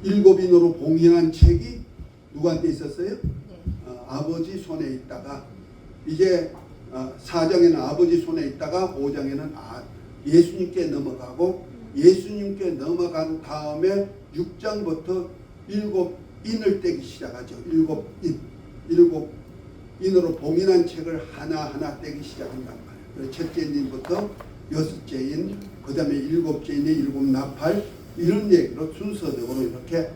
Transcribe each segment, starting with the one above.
일곱인으로 봉인한 책이 누구한테 있었어요? 네. 아버지 손에 있다가 이제 4장에는 아버지 손에 있다가 5장에는 예수님께 넘어가고 예수님께 넘어간 다음에 6장부터 일곱 인을 떼기 시작하죠. 일곱 인으로 봉인한 책을 하나하나 떼기 시작한단 말이에요. 첫째 인부터 여섯째 인, 그 다음에 일곱째 인의 일곱 나팔, 이런 얘기로 순서적으로 이렇게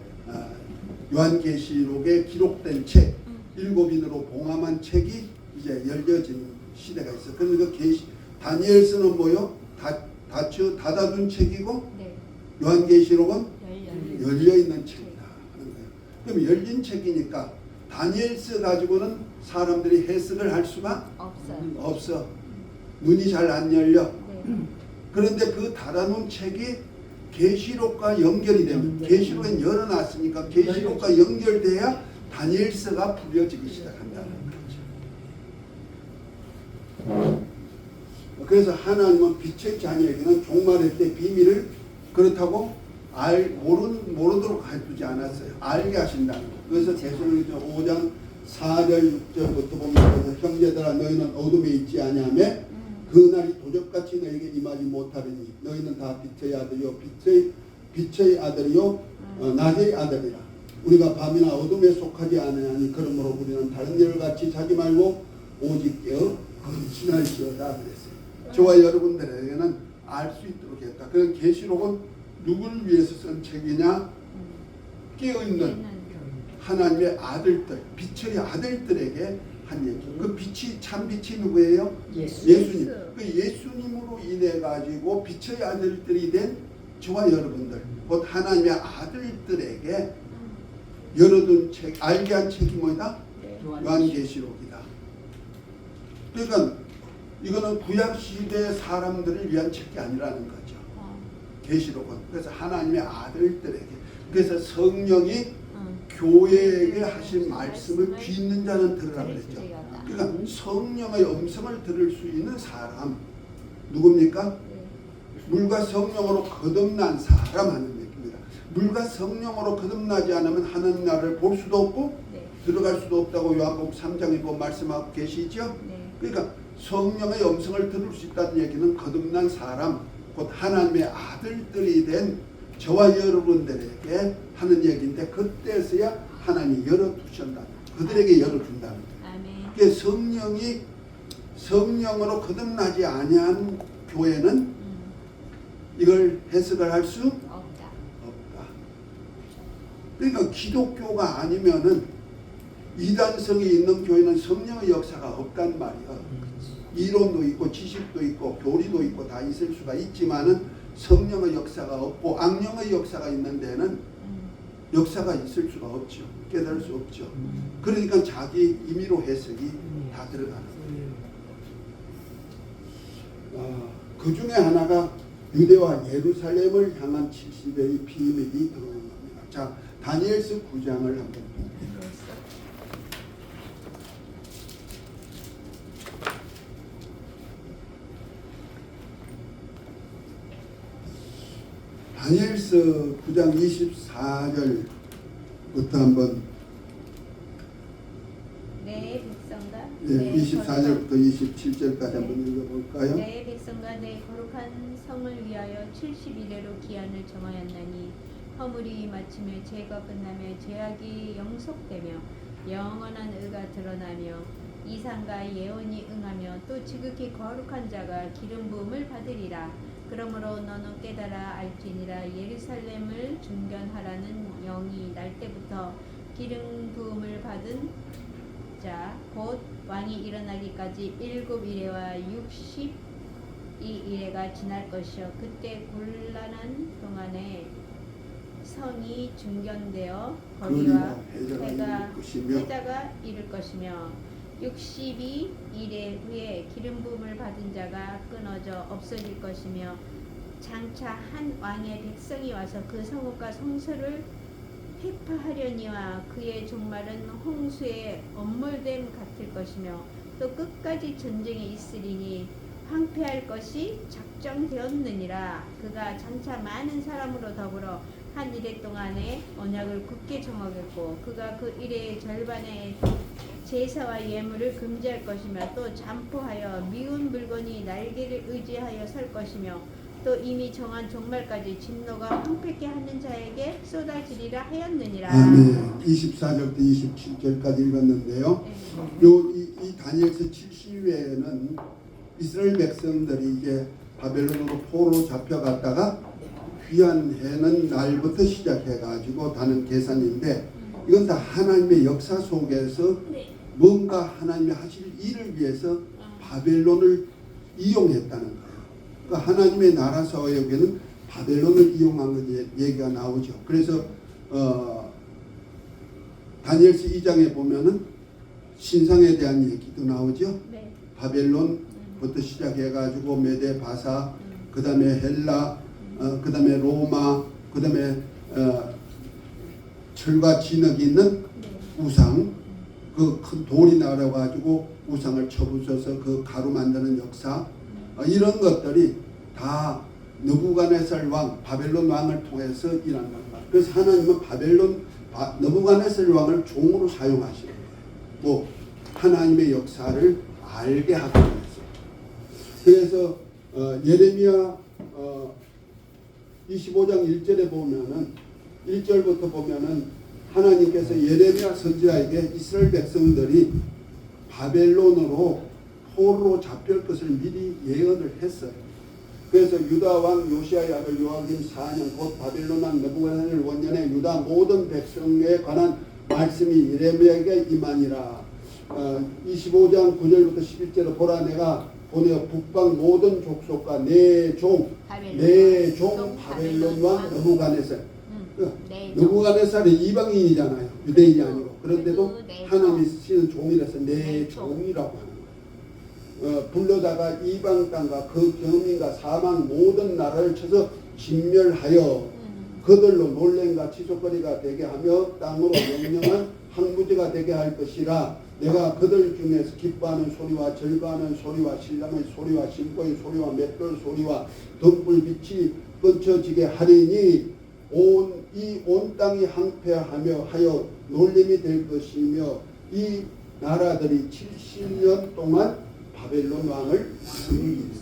요한계시록에 기록된 책, 일곱인으로 봉함한 책이 이제 열려진 시대가 있어요. 그러니까 다니엘서는 뭐요? 닫아둔 책이고, 네. 요한계시록은 열려있는 네. 책이다 하는 거예요. 그럼 열린 책이니까 다니엘서 가지고는 사람들이 해석을 할 수가 없어. 눈이 잘 안 열려. 네. 그런데 그 닫아놓은 책이 계시록과 연결이 되면, 계시록은 열어놨으니까 계시록과 연결돼야 다니엘서가 풀려지기 시작한다는 거죠. 그래서 하나님은 빛의 자녀에게는 종말의 때 비밀을 그렇다고 모르도록 해두지 않았어요. 알게 하신다는 거예요. 그래서 데살로니가서 5장 4절 6절부터 보면, 형제들아 너희는 어둠에 있지 아니하며 그 날이 도적같이 너희에게 임하지 못하리니 너희는 다 빛의 아들이요 빛의 아들이요 낮의 아들이라. 우리가 밤이나 어둠에 속하지 않으니 그러므로 우리는 다른 일을 같이 자지 말고 오직 깨어 근신할지어다 그랬어요. 저와 여러분들에게는 알 수 있도록 했다. 그런 계시록은 누구를 위해서 쓴 책이냐? 깨어있는 하나님의 아들들, 빛의 아들들에게 한 얘기. 그 빛이, 참 빛이 누구예요? 예수님. 그 예수님으로 인해 가지고 빛의 아들들이 된 저와 여러분들, 곧 하나님의 아들들에게 열어둔 책, 알게 한 책이 뭐다? 요한계시록이다. 그러니까 이거는 구약 시대 사람들을 위한 책이 아니라는 거죠. 계시록은. 그래서 하나님의 아들들에게. 그래서 성령이 교회에게 하신 말씀을 귀 있는 자는 들으라 그랬죠. 그러니까 성령의 음성을 들을 수 있는 사람 누굽니까? 물과 성령으로 거듭난 사람 하는 얘기입니다. 물과 성령으로 거듭나지 않으면 하나님 나라를 볼 수도 없고 들어갈 수도 없다고 요한복음 3장에 보면 말씀하고 계시죠. 그러니까 성령의 음성을 들을 수 있다는 얘기는 거듭난 사람, 곧 하나님의 아들들이 된 저와 여러분들에게 하는 얘기인데, 그때서야 하나님이 열어두신다. 그들에게 열어준다는 거예요. 그래서 성령으로 거듭나지 아니한 교회는 이걸 해석을 할 수 없다. 그러니까 기독교가 아니면은 이단성이 있는 교회는 성령의 역사가 없단 말이에요. 이론도 있고 지식도 있고 교리도 있고 다 있을 수가 있지만은 성령의 역사가 없고 악령의 역사가 있는 데는 역사가 있을 수가 없죠. 깨달을 수 없죠. 그러니까 자기 임의로 해석이 다 들어가는 거예요. 그 중에 하나가 유대와 예루살렘을 향한 70의 비밀이 들어오는 겁니다. 자, 다니엘서 9장을 한번 봅니다. 다니엘서 9장 24절부터 한번, 내 백성과 24절부터 27절까지 한번 읽어볼까요? 내 백성과 내 거룩한 성을 위하여 70일에로 기한을 정하였나니 허물이 마침에 죄가 끝나며 죄악이 영속되며 영원한 의가 드러나며 이상과 예언이 응하며 또 지극히 거룩한 자가 기름 부음을 받으리라. 그러므로 너는 깨달아 알지니라. 예루살렘을 중견하라는 영이 날 때부터 기름 부음을 받은 자 곧 왕이 일어나기까지 7일에와 62일에가 지날 것이요 그때 곤란한 동안에 성이 중견되어 거기와 해자가 이를 것이며 62일에 후에 기름 부음을 받은 자가 끊어져 없어질 것이며 장차 한 왕의 백성이 와서 그 성읍과 성소를 회파하려니와 그의 종말은 홍수의 엄몰됨 같을 것이며 또 끝까지 전쟁이 있으리니 황폐할 것이 작정되었느니라. 그가 장차 많은 사람으로 더불어 한 이래 동안에 언약을 굳게 정하겠고 그가 그 일의 절반의 제사와 예물을 금지할 것이며 또 잠포하여 미운 물건이 날개를 의지하여 설 것이며 또 이미 정한 종말까지 진노가 황폐케 하는 자에게 쏟아지리라 하였느니라. 아멘. 24절부터 27절까지 읽었는데요. 이 다니엘서 70회에는 이스라엘 백성들이 이제 바벨론으로 포로로 잡혀갔다가 귀환하는 날부터 시작해가지고 다는 계산인데 이건 다 하나님의 역사 속에서 뭔가 하나님이 하실 일을 위해서 바벨론을 이용했다는 거예요. 그러니까 하나님의 나라 사역에는 바벨론을 이용한 것 얘기가 나오죠. 그래서 다니엘서 2장에 보면은 신상에 대한 얘기도 나오죠. 네. 바벨론부터 시작해가지고 메데 바사, 그 다음에 헬라, 그 다음에 로마, 그 다음에 철과 진흙이 있는 우상, 그 큰 돌이 나와가지고 우상을 쳐부숴서 그 가루 만드는 역사, 이런 것들이 다 느부갓네살 왕, 바벨론 왕을 통해서 일어난 겁니다. 그래서 하나님은 느부갓네살 왕을 종으로 사용하시는 거예요. 뭐 하나님의 역사를 알게 하기 위해서. 그래서 예레미야 25장 1절에 보면은 1절부터 보면은 하나님께서 예레미야 선지자에게 이스라엘 백성들이 바벨론으로 포로로 잡힐 것을 미리 예언을 했어요. 그래서 유다 왕 요시아의 아들 요아kim 4년 곧 바벨론 왕 느부갓네살 원년에 유다 모든 백성에 관한 말씀이 예레미야에게 임하니라. 25장 9절부터 11절에 보라 내가 보내어 북방 모든 족속과 내 종 바벨론 왕 느부갓네살. 느부갓네살이 이방인이잖아요. 유대인이 아니고. 그런데도 하나님이 쓰시는 종이라서 내 종이라고 하는 거예요. 불러다가 이방 땅과 그 경민과 사방 모든 나라를 쳐서 진멸하여 그들로 놀램과 치솟거리가 되게 하며 땅으로 영영한 항무지가 되게 할 것이라. 내가 그들 중에서 기뻐하는 소리와 절거하는 소리와 신랑의 소리와 신보의 소리와 맷돌 소리와 등불빛이 끊쳐지게 하리니 온 땅이 항폐하며 하여 놀림이 될 것이며 이 나라들이 70년 동안 바벨론 왕을 섬기리라.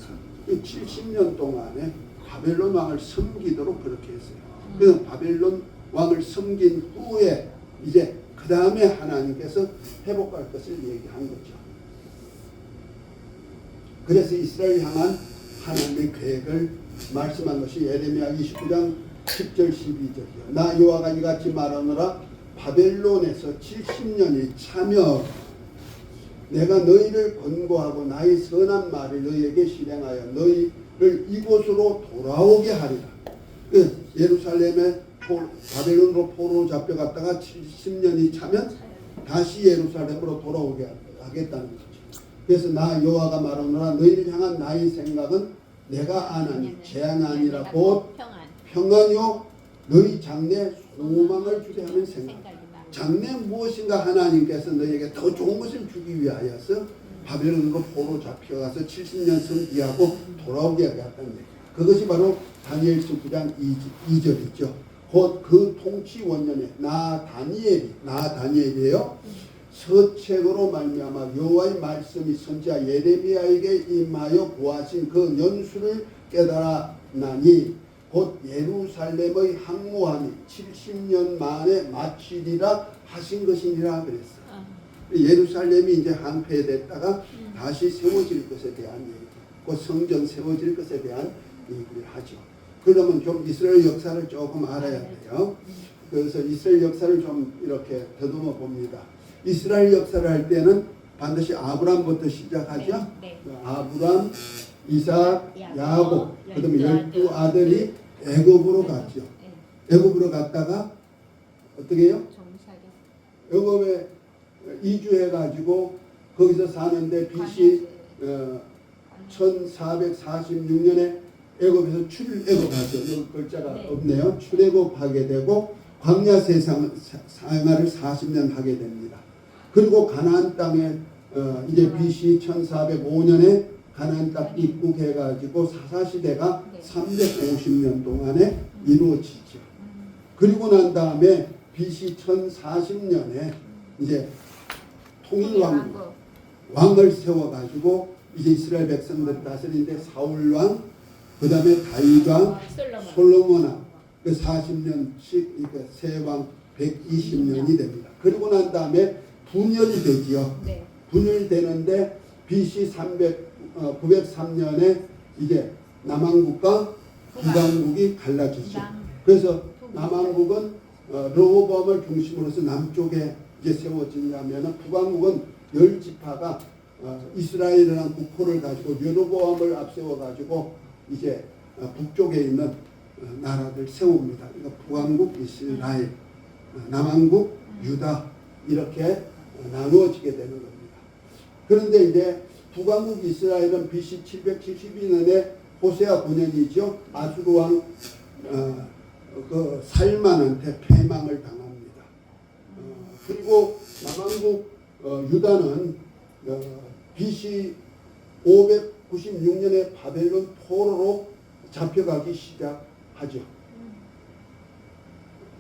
70년 동안에 바벨론 왕을 섬기도록 그렇게 했어요. 그래서 바벨론 왕을 섬긴 후에 이제 그 다음에 하나님께서 회복할 것을 얘기한 거죠. 그래서 이스라엘 향한 하나님의 계획을 말씀한 것이 예레미야 29장 10절 12절이요. 나 여호와가 이같이 말하노라. 바벨론에서 70년이 차며 내가 너희를 권고하고 나의 선한 말을 너희에게 실행하여 너희를 이곳으로 돌아오게 하리라. 예루살렘에 바벨론으로 포로로 잡혀갔다가 70년이 차면 다시 예루살렘으로 돌아오게 하겠다는 거죠. 그래서 나 여호와가 말하노라. 너희를 향한 나의 생각은 내가 아나니 재앙 아니라 곧 평안이요 너희 장래에 소망을 주게 하는 생각. 장래 무엇인가 하나님께서 너희에게 더 좋은 것을 주기 위하여서 바벨론으로 포로 잡혀가서 70년 섬기하고 돌아오게 하겠다는 얘기예요. 그것이 바로 다니엘서 9장 2절이죠. 곧 그 통치 원년에 나 다니엘이에요. 서책으로 말미암아 여호와의 말씀이 선지자 예레미야에게 임하여 보아신 그 연수를 깨달았나니 곧 예루살렘의 항모함이 70년 만에 마치리라 하신 것이니라 그랬어요. 예루살렘이 이제 항폐됐다가 다시 세워질 것에 대한 얘기, 곧 성전 세워질 것에 대한 얘기를 하죠. 그러면 좀 이스라엘 역사를 조금 알아야 돼요. 그래서 이스라엘 역사를 좀 이렇게 더듬어 봅니다. 이스라엘 역사를 할 때는 반드시 아브람부터 시작하죠. 아브람, 이삭, 야곱, 그다음에 12아들이 애굽으로 갔죠. 애굽으로 갔다가 어떻게 해요? 애굽에 이주해가지고 거기서 사는데 BC 1446년에 애굽에서 출애굽하죠. 여기 글자가 없네요. 출애굽하게 되고 광야 생활을 40년 하게 됩니다. 그리고 가나안 땅에 이제 BC 1405년에 가나안 땅 입국해가지고 사사시대가 350년 동안에 이루어지죠. 그리고 난 다음에 BC 1040년에 이제 통일왕 왕을 세워가지고 이제 이스라엘 백성들 다스리는데 사울 왕, 그 다음에 다윗 왕, 솔로몬 왕, 그 40년씩 그러니까 세왕 120년이 됩니다. 그리고 난 다음에 분열이 되지요. 네. 분열이 되는데 BC 903년에 이제 남왕국과 북왕국이 갈라지죠. 그래서 남왕국은 르호보암을 중심으로서 남쪽에 이제 세워지냐면은 북왕국은 10지파가 이스라엘이라는 국호를 가지고 여로보암을 앞세워 가지고 이제 북쪽에 있는 나라들 세웁니다. 그러니까 북왕국 이스라엘, 남왕국 유다 이렇게 나누어지게 되는 겁니다. 그런데 이제 북왕국 이스라엘은 BC 772년에 호세아 9년이죠. 아수르 왕 그 살만한테 패망을 당합니다. 그리고 남왕국 유다는 BC 596년에 바벨론 포로로 잡혀가기 시작하죠.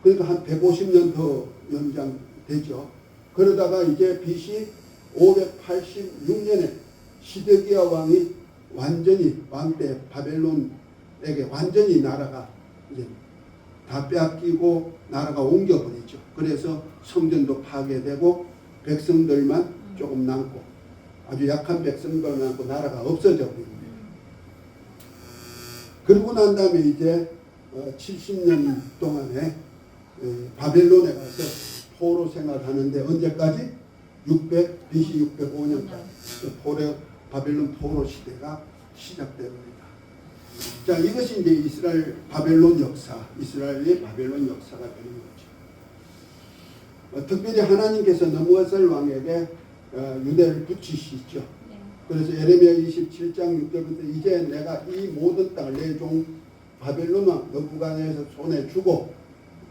그러니까 한 150년 더 연장되죠. 그러다가 이제 BC 586년에 시드기야 왕이 완전히 왕 때 바벨론에게 완전히 나라가 이제 다 빼앗기고 나라가 옮겨버리죠. 그래서 성전도 파괴되고 백성들만 조금 남고 아주 약한 백성들만 남고 나라가 없어져 버립니다. 그러고 난 다음에 이제 70년 동안에 바벨론에 가서 포로 생활하는데 언제까지? BC 605년까지 바벨론 포로 시대가 시작됩니다. 자, 이것이 이제 이스라엘 바벨론 역사, 이스라엘의 바벨론 역사가 되는 거죠. 특별히 하나님께서 느부갓네살 왕에게 유대를 붙이시죠. 네. 그래서 예레미야 27장 6절부터 이제 내가 이 모든 땅을 내 종 바벨론 왕 느부갓네살 손에 주고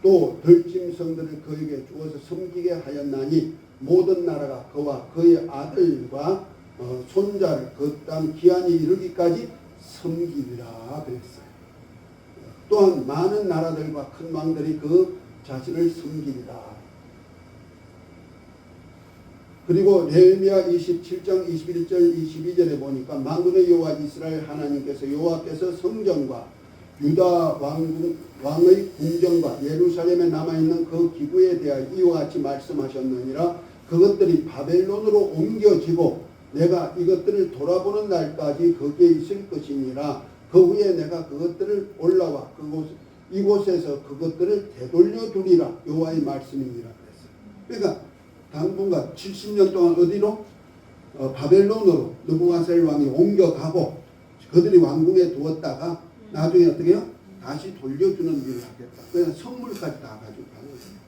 또 들짐승들을 그에게 주어서 섬기게 하였나니 모든 나라가 그와 그의 아들과 손자를 그 땅 기한이 이르기까지 섬기리라 그랬어요. 또한 많은 나라들과 큰 왕들이 그 자신을 섬기리라. 그리고 레위기야 27장 21절 22절에 보니까 만군의 여호와 이스라엘 하나님께서 여호와께서 성전과 유다 왕의 궁정과 예루살렘에 남아있는 그 기구에 대하여 이와 같이 말씀하셨느니라. 그것들이 바벨론으로 옮겨지고 내가 이것들을 돌아보는 날까지 거기에 있을 것이니라. 그 후에 내가 그것들을 올라와 이곳에서 그것들을 되돌려 두리라. 여호와의 말씀이니라 그랬어요. 그러니까 당분간 70년 동안 어디로? 바벨론으로 느부갓네살 왕이 옮겨가고 그들이 왕궁에 두었다가 나중에 어떻게 해요? 다시 돌려주는 일을 하겠다. 그래서 선물까지 다 가지고 가는 거예요.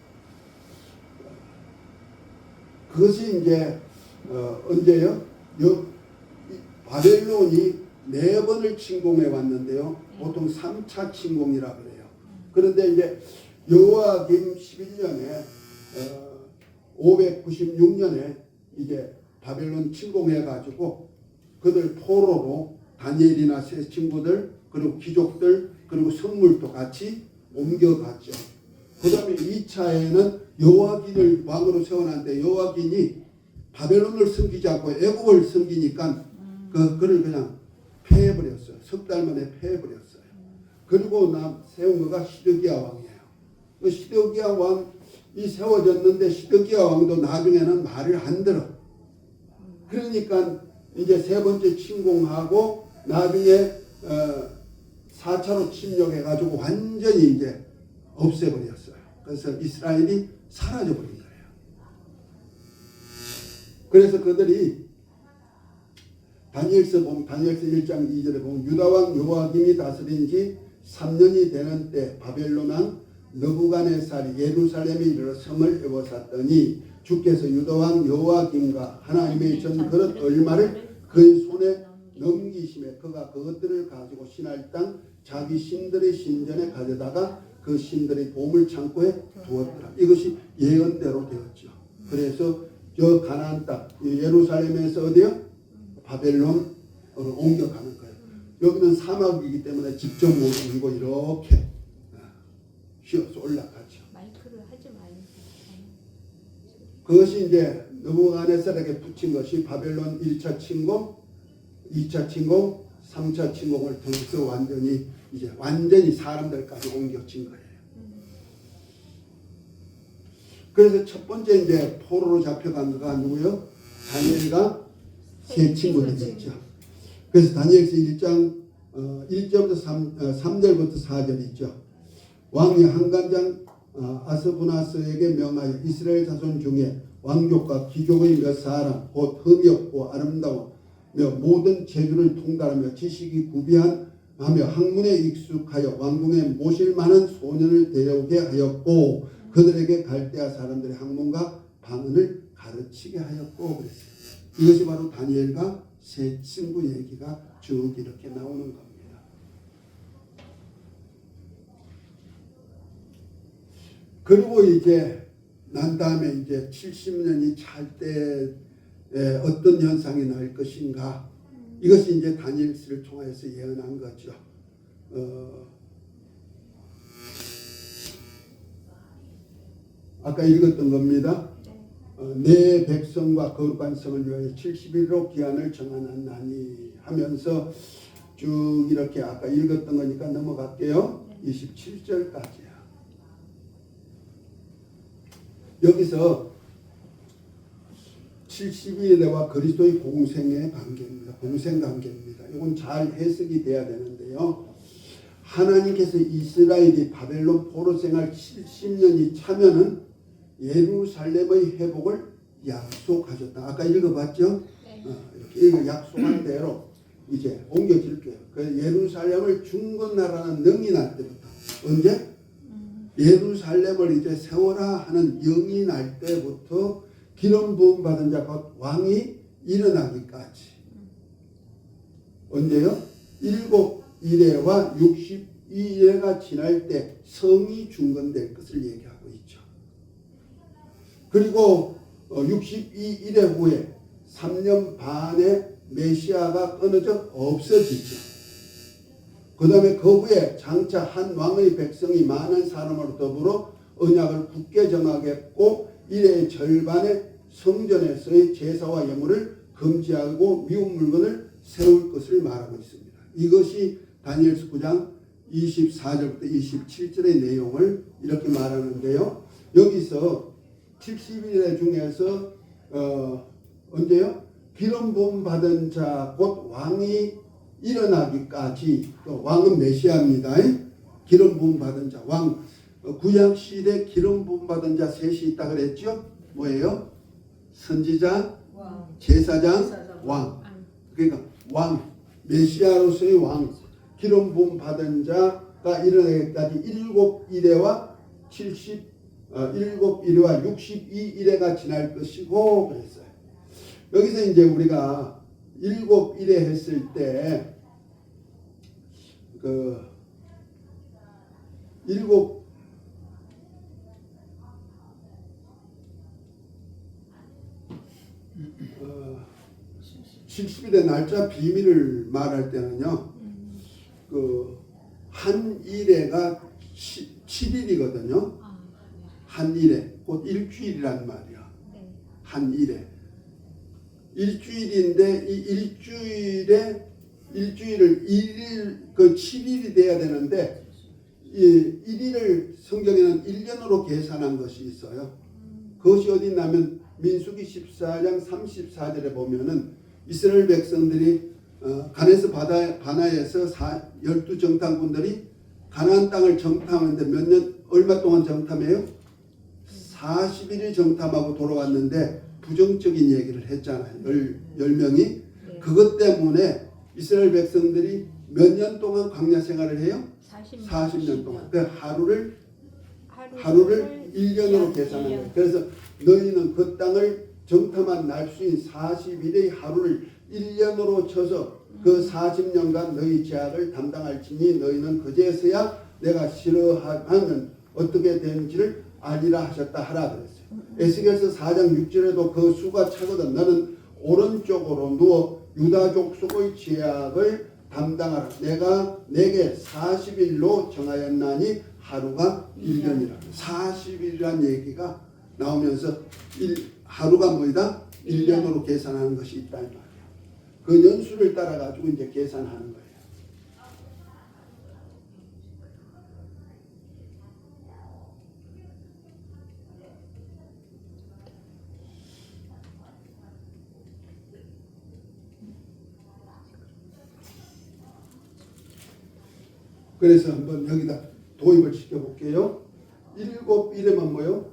그것이 이제 언제요? 바벨론이 4번을 침공해 왔는데요. 보통 3차 침공이라 그래요. 그런데 이제 여호와김 11년에 596년에 이제 바벨론 침공해 가지고 그들 포로로 다니엘이나 세 친구들 그리고 귀족들 그리고 선물도 같이 옮겨갔죠. 그 다음에 2차에는 여호와긴을 왕으로 세워놨는데 여호와긴이 바벨론을 섬기지 않고 애굽을 섬기니까 그를 그냥 패해버렸어요. 석 달 만에 패해버렸어요. 그리고 세운 거가 시드기야 왕이에요. 그 시드기야 왕이 세워졌는데 시드기야 왕도 나중에는 말을 안 들어. 그러니까 이제 세 번째 침공하고 나중에 4차로 침략해가지고 완전히 이제 없애버렸어요. 그래서 이스라엘이 사라져버린 거예요. 그래서 그들이 다니엘서 1장 2절에 보면 유다왕 여호와김이 다스린 지 3년이 되는 때 바벨론 왕 느부갓네살이 예루살렘에 이르러 성을 에워쌌더니 주께서 유다왕 여호와김과 하나님의 전 그릇 얼마를 그의 손에 넘기심에 그가 그것들을 가지고 신할 땅 자기 신들의 신전에 가져다가 그 신들의 보물 창고에 두었더라. 이것이 예언대로 되었죠. 그래서 저 가나안 땅 예루살렘에서 어디요? 바벨론으로 옮겨가는 거예요. 여기는 사막이기 때문에 직접 못 옮기고 이렇게 기어서 올라가죠. 마이크를 하지 말고. 그것이 이제 느부갓네살에게 붙인 것이 바벨론 1차 침공, 2차 침공, 3차 침공을 통해서 완전히 사람들까지 옮겨진 거예요. 그래서 첫 번째 이제 포로로 잡혀간 거가 누구요? 다니엘과 세 친구들이죠. 그래서 다니엘서 1장 1절부터 3절부터 4절 있죠. 왕이 한간장 아스부나스에게 명하여 이스라엘 자손 중에 왕족과 귀족의 몇 사람 곧 흠이 없고 아름다워 모든 재주를 통달하며 지식이 구비하며 학문에 익숙하여 왕궁에 모실 만한 소년을 데려오게 하였고 그들에게 갈대아 사람들의 학문과 방언을 가르치게 하였고 그랬어요. 이것이 바로 다니엘과 세 친구 얘기가 쭉 이렇게 나오는 겁니다. 그리고 이제 난 다음에 이제 70년이 찰 때 어떤 현상이 날 것인가, 이것이 이제 다니엘서를 통해서 예언한 거죠. 아까 읽었던 겁니다. 내 백성과 거룩한 성을 위하여 70일로 기한을 정하나니 하면서 쭉 이렇게 아까 읽었던 거니까 넘어갈게요. 27절까지야. 여기서 70일에와 그리스도의 공생의 관계입니다. 공생 관계입니다. 이건 잘 해석이 돼야 되는데요. 하나님께서 이스라엘이 바벨론 포로 생활 70년이 차면은 예루살렘의 회복을 약속하셨다. 아까 읽어봤죠? 네. 이렇게 약속한 대로 이제 옮겨질게요. 예루살렘을 중건하라는 능이 날 때부터 언제? 예루살렘을 이제 세워라 하는 영이 날 때부터 기름 부음 받은 자 곧 왕이 일어나기까지 언제요? 7일에와 62일에가 지날 때 성이 중건될 것을 얘기하고 있죠. 그리고 62일의 후에 3년 반의 메시아가 끊어져 없어지죠. 그 다음에 그 후에 장차 한 왕의 백성이 많은 사람으로 더불어 언약을 굳게 정하겠고 이래의 절반의 성전에서의 제사와 예물을 금지하고 미운 물건을 세울 것을 말하고 있습니다. 이것이 다니엘서 9장 24절부터 27절의 내용을 이렇게 말하는데요. 여기서 70일 중에서 언제요? 기름 부음 받은 자 곧 왕이 일어나기까지, 왕은 메시아입니다. 기름 부음 받은 자, 왕. 구약 시대 기름 부음 받은 자 셋이 있다 그랬죠? 뭐예요? 선지자, 제사장, 왕. 그러니까 왕, 메시아로서의 왕, 기름 부음 받은 자가 일어나기까지 7일에와 7일에와 62일에가 지날 것이고 그랬어요. 여기서 이제 우리가 7일에 했을 때 그 70일의 날짜 비밀을 말할 때는요, 그 한일에가 7일이거든요. 한일에 곧 일주일이란 말이야. 한일에 일주일인데 이 일주일을 1일 그 7일이 돼야 되는데 이 1일을 성경에는 1년으로 계산한 것이 있어요. 그것이 어디 있냐면 민수기 14장 34절에 보면은 이스라엘 백성들이 가네스 바나에서 12정탐꾼들이 가나안 땅을 정탐하는데 몇 년 얼마 동안 정탐해요? 41일 정탐하고 돌아왔는데 부정적인 얘기를 했잖아요. 10명이. 네. 그것 때문에 이스라엘 백성들이 몇 년 동안 광야 생활을 해요? 40년 동안. 그 하루를 1년으로 계산한 거예요. 그래서 너희는 그 땅을 정탐한 날수인 40일의 하루를 1년으로 쳐서 그 40년간 너희 죄악을 담당할지니 너희는 그제서야 내가 싫어하면 어떻게 되는지를 알리라 하셨다 하라 그랬어요. 에스겔서 4장 6절에도 그 수가 차거든. 너는 오른쪽으로 누워 유다 족속의 죄악을 담당하라. 내가 내게 40일로 정하였나니 하루가 1년이라. 40일이라는 얘기가 나오면서 하루가 뭐이다? 1년으로 계산하는 것이 있다 이 말이에요. 그 연수를 따라 가지고 이제 계산하는 거예요. 그래서 한번 여기다 도입을 시켜볼게요. 7일에만 뭐요?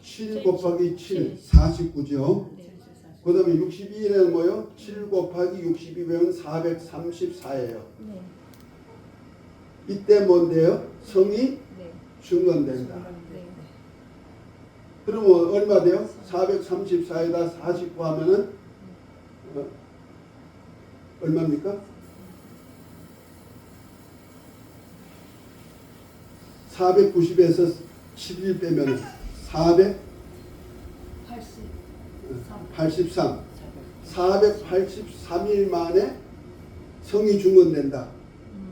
7 곱하기 7, 49죠. 그 다음에 62일에는 뭐요? 7 곱하기 62배면 434예요. 네. 이때 뭔데요? 성이 네. 중건된다. 네. 그러면 얼마 돼요? 434에다 49 하면은 얼마입니까? 490에서 7일 빼면 483. 483일 만에 성이 중건된다.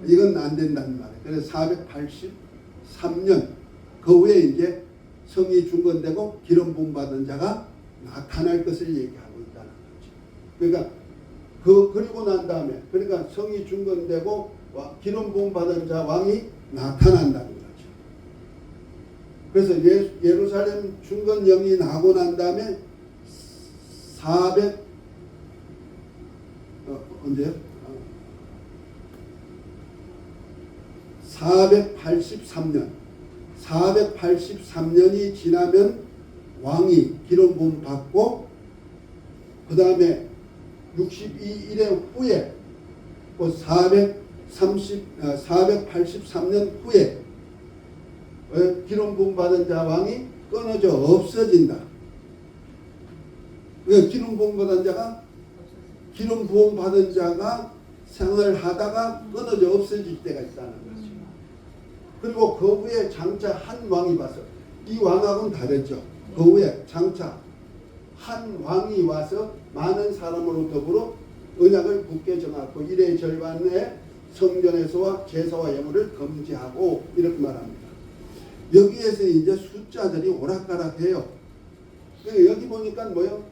이건 안 된다는 말이에요. 그래서 483년 그 후에 이제 성이 중건되고 기름 부음 받은 자가 나타날 것을 얘기하고 있다는 거죠. 그러니까 그리고 난 다음에 그러니까 성이 중건되고 기름 부음 받은 자 왕이 나타난다는 거죠. 그래서 예루살렘 중건령이 나고 난 다음에 언제요? 483년이 지나면 왕이 기름 부음 받고 그 다음에 62일의 후에 483년 후에 기름 부음 받은 자 왕이 끊어져 없어진다. 기름 부음 받은 자가 생활하다가 끊어져 없어질 때가 있다는 거죠. 그리고 그 후에 장차 한 왕이 와서 이 왕하고는 다르죠. 그 후에 장차 한 왕이 와서 많은 사람으로 더불어 언약을 굳게 정하고 이래 절반의 성전에서와 제사와 예물을 금지하고 이렇게 말합니다. 여기에서 이제 숫자들이 오락가락해요. 여기 보니까 뭐요?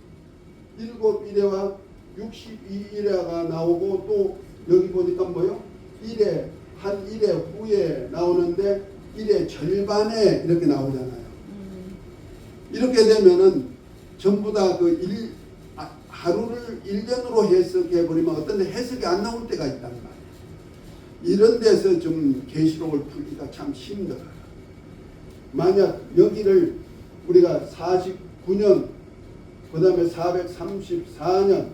7일에와 62일에가 나오고 또 여기 보니까 뭐요? 1회 후에 나오는데 1회 절반에 이렇게 나오잖아요. 이렇게 되면은 전부 다 하루를 1년으로 해석해 버리면 어떤 데 해석이 안 나올 때가 있단 말이에요. 이런 데서 좀 계시록을 풀기가 참 힘들어요. 만약 여기를 우리가 49년 그 다음에 434년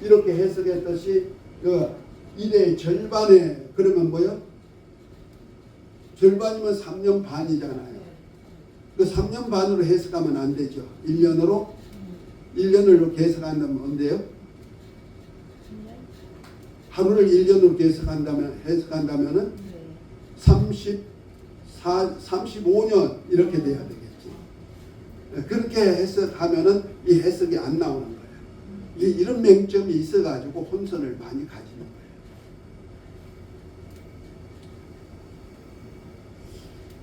이렇게 해석했듯이 그 1의 절반에 그러면 뭐요? 절반이면 3년 반이잖아요. 그 3년 반으로 해석하면 안 되죠. 1년으로 해석한다면 언제요? 하루를 1년으로 해석한다면은 35년 이렇게 돼야 되겠지. 그렇게 해석하면은 이 해석이 안 나오는 거예요. 이런 맹점이 있어가지고 혼선을 많이 가지는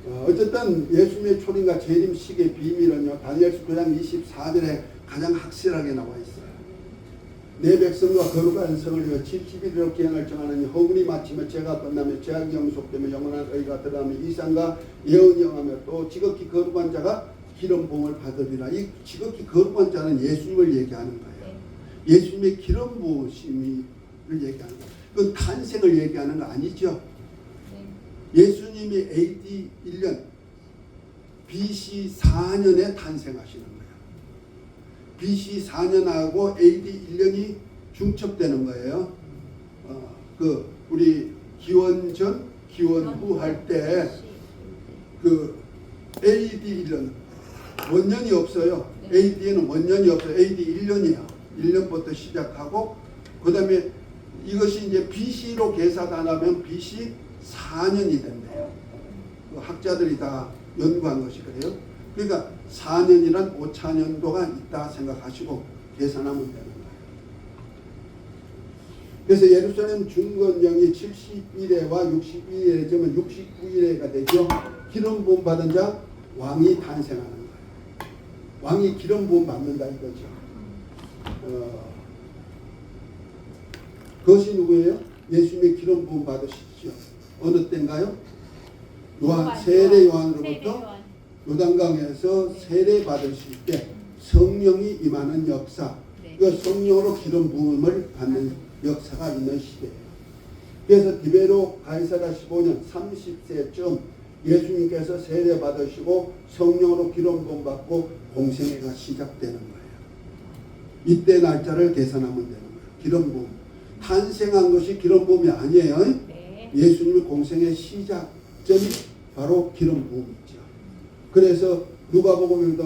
거예요. 어쨌든 예수님의 초림과 재림식의 비밀은요, 다니엘서 9장 24절에 가장 확실하게 나와 있어요. 내 백성과 거룩한 성을 위해 70일로 기한을 정하는 허물이 마치며 죄가 끝나며 죄악이 영속되며 영원한 의가 들어가며 이상과 예언이 영하며 또 지극히 거룩한 자가 기름 부음을 받으리라. 이 지극히 거룩한 자는 예수님을 얘기하는 거예요. 예수님의 기름 부으심을 얘기하는 거예요. 그 탄생을 얘기하는 거 아니죠. 예수님이 AD 1년 BC 4년에 탄생하시는 거예요. BC 4년하고 AD 1년이 중첩되는 거예요. 우리 기원 전, 기원 후 할 때 그 AD 1년 원년이 없어요. AD에는 원년이 없어요. AD 1년이에요. 1년부터 시작하고 그 다음에 이것이 이제 BC로 계산하면 BC 4년이 된대요. 학자들이 다 연구한 것이 그래요. 그러니까 4년이란 5차년도가 있다 생각하시고 계산하면 되는 그래서 예루살렘 중건령이 71회와 61회 되면 69일회가 되죠. 기름 부음 받은 자 왕이 탄생하는 거예요. 왕이 기름 부음 받는다 이거죠. 그것이 누구예요? 예수님의 기름 부음 받으시죠. 어느 때인가요? 세례 요한으로부터 요단강에서 세례 받으실 때 성령이 임하는 역사, 그 성령으로 기름 부음을 받는 역사가 있는 시대예요. 그래서 디베로 가이사라 15년 30세쯤 예수님께서 세례 받으시고 성령으로 기름 부음 받고 공생애가 시작되는 거예요. 이때 날짜를 계산하면 되는 거예요. 기름 부음. 탄생한 것이 기름 부음이 아니에요. 네. 예수님의 공생의 시작점이 바로 기름 부음이죠. 그래서 누가복음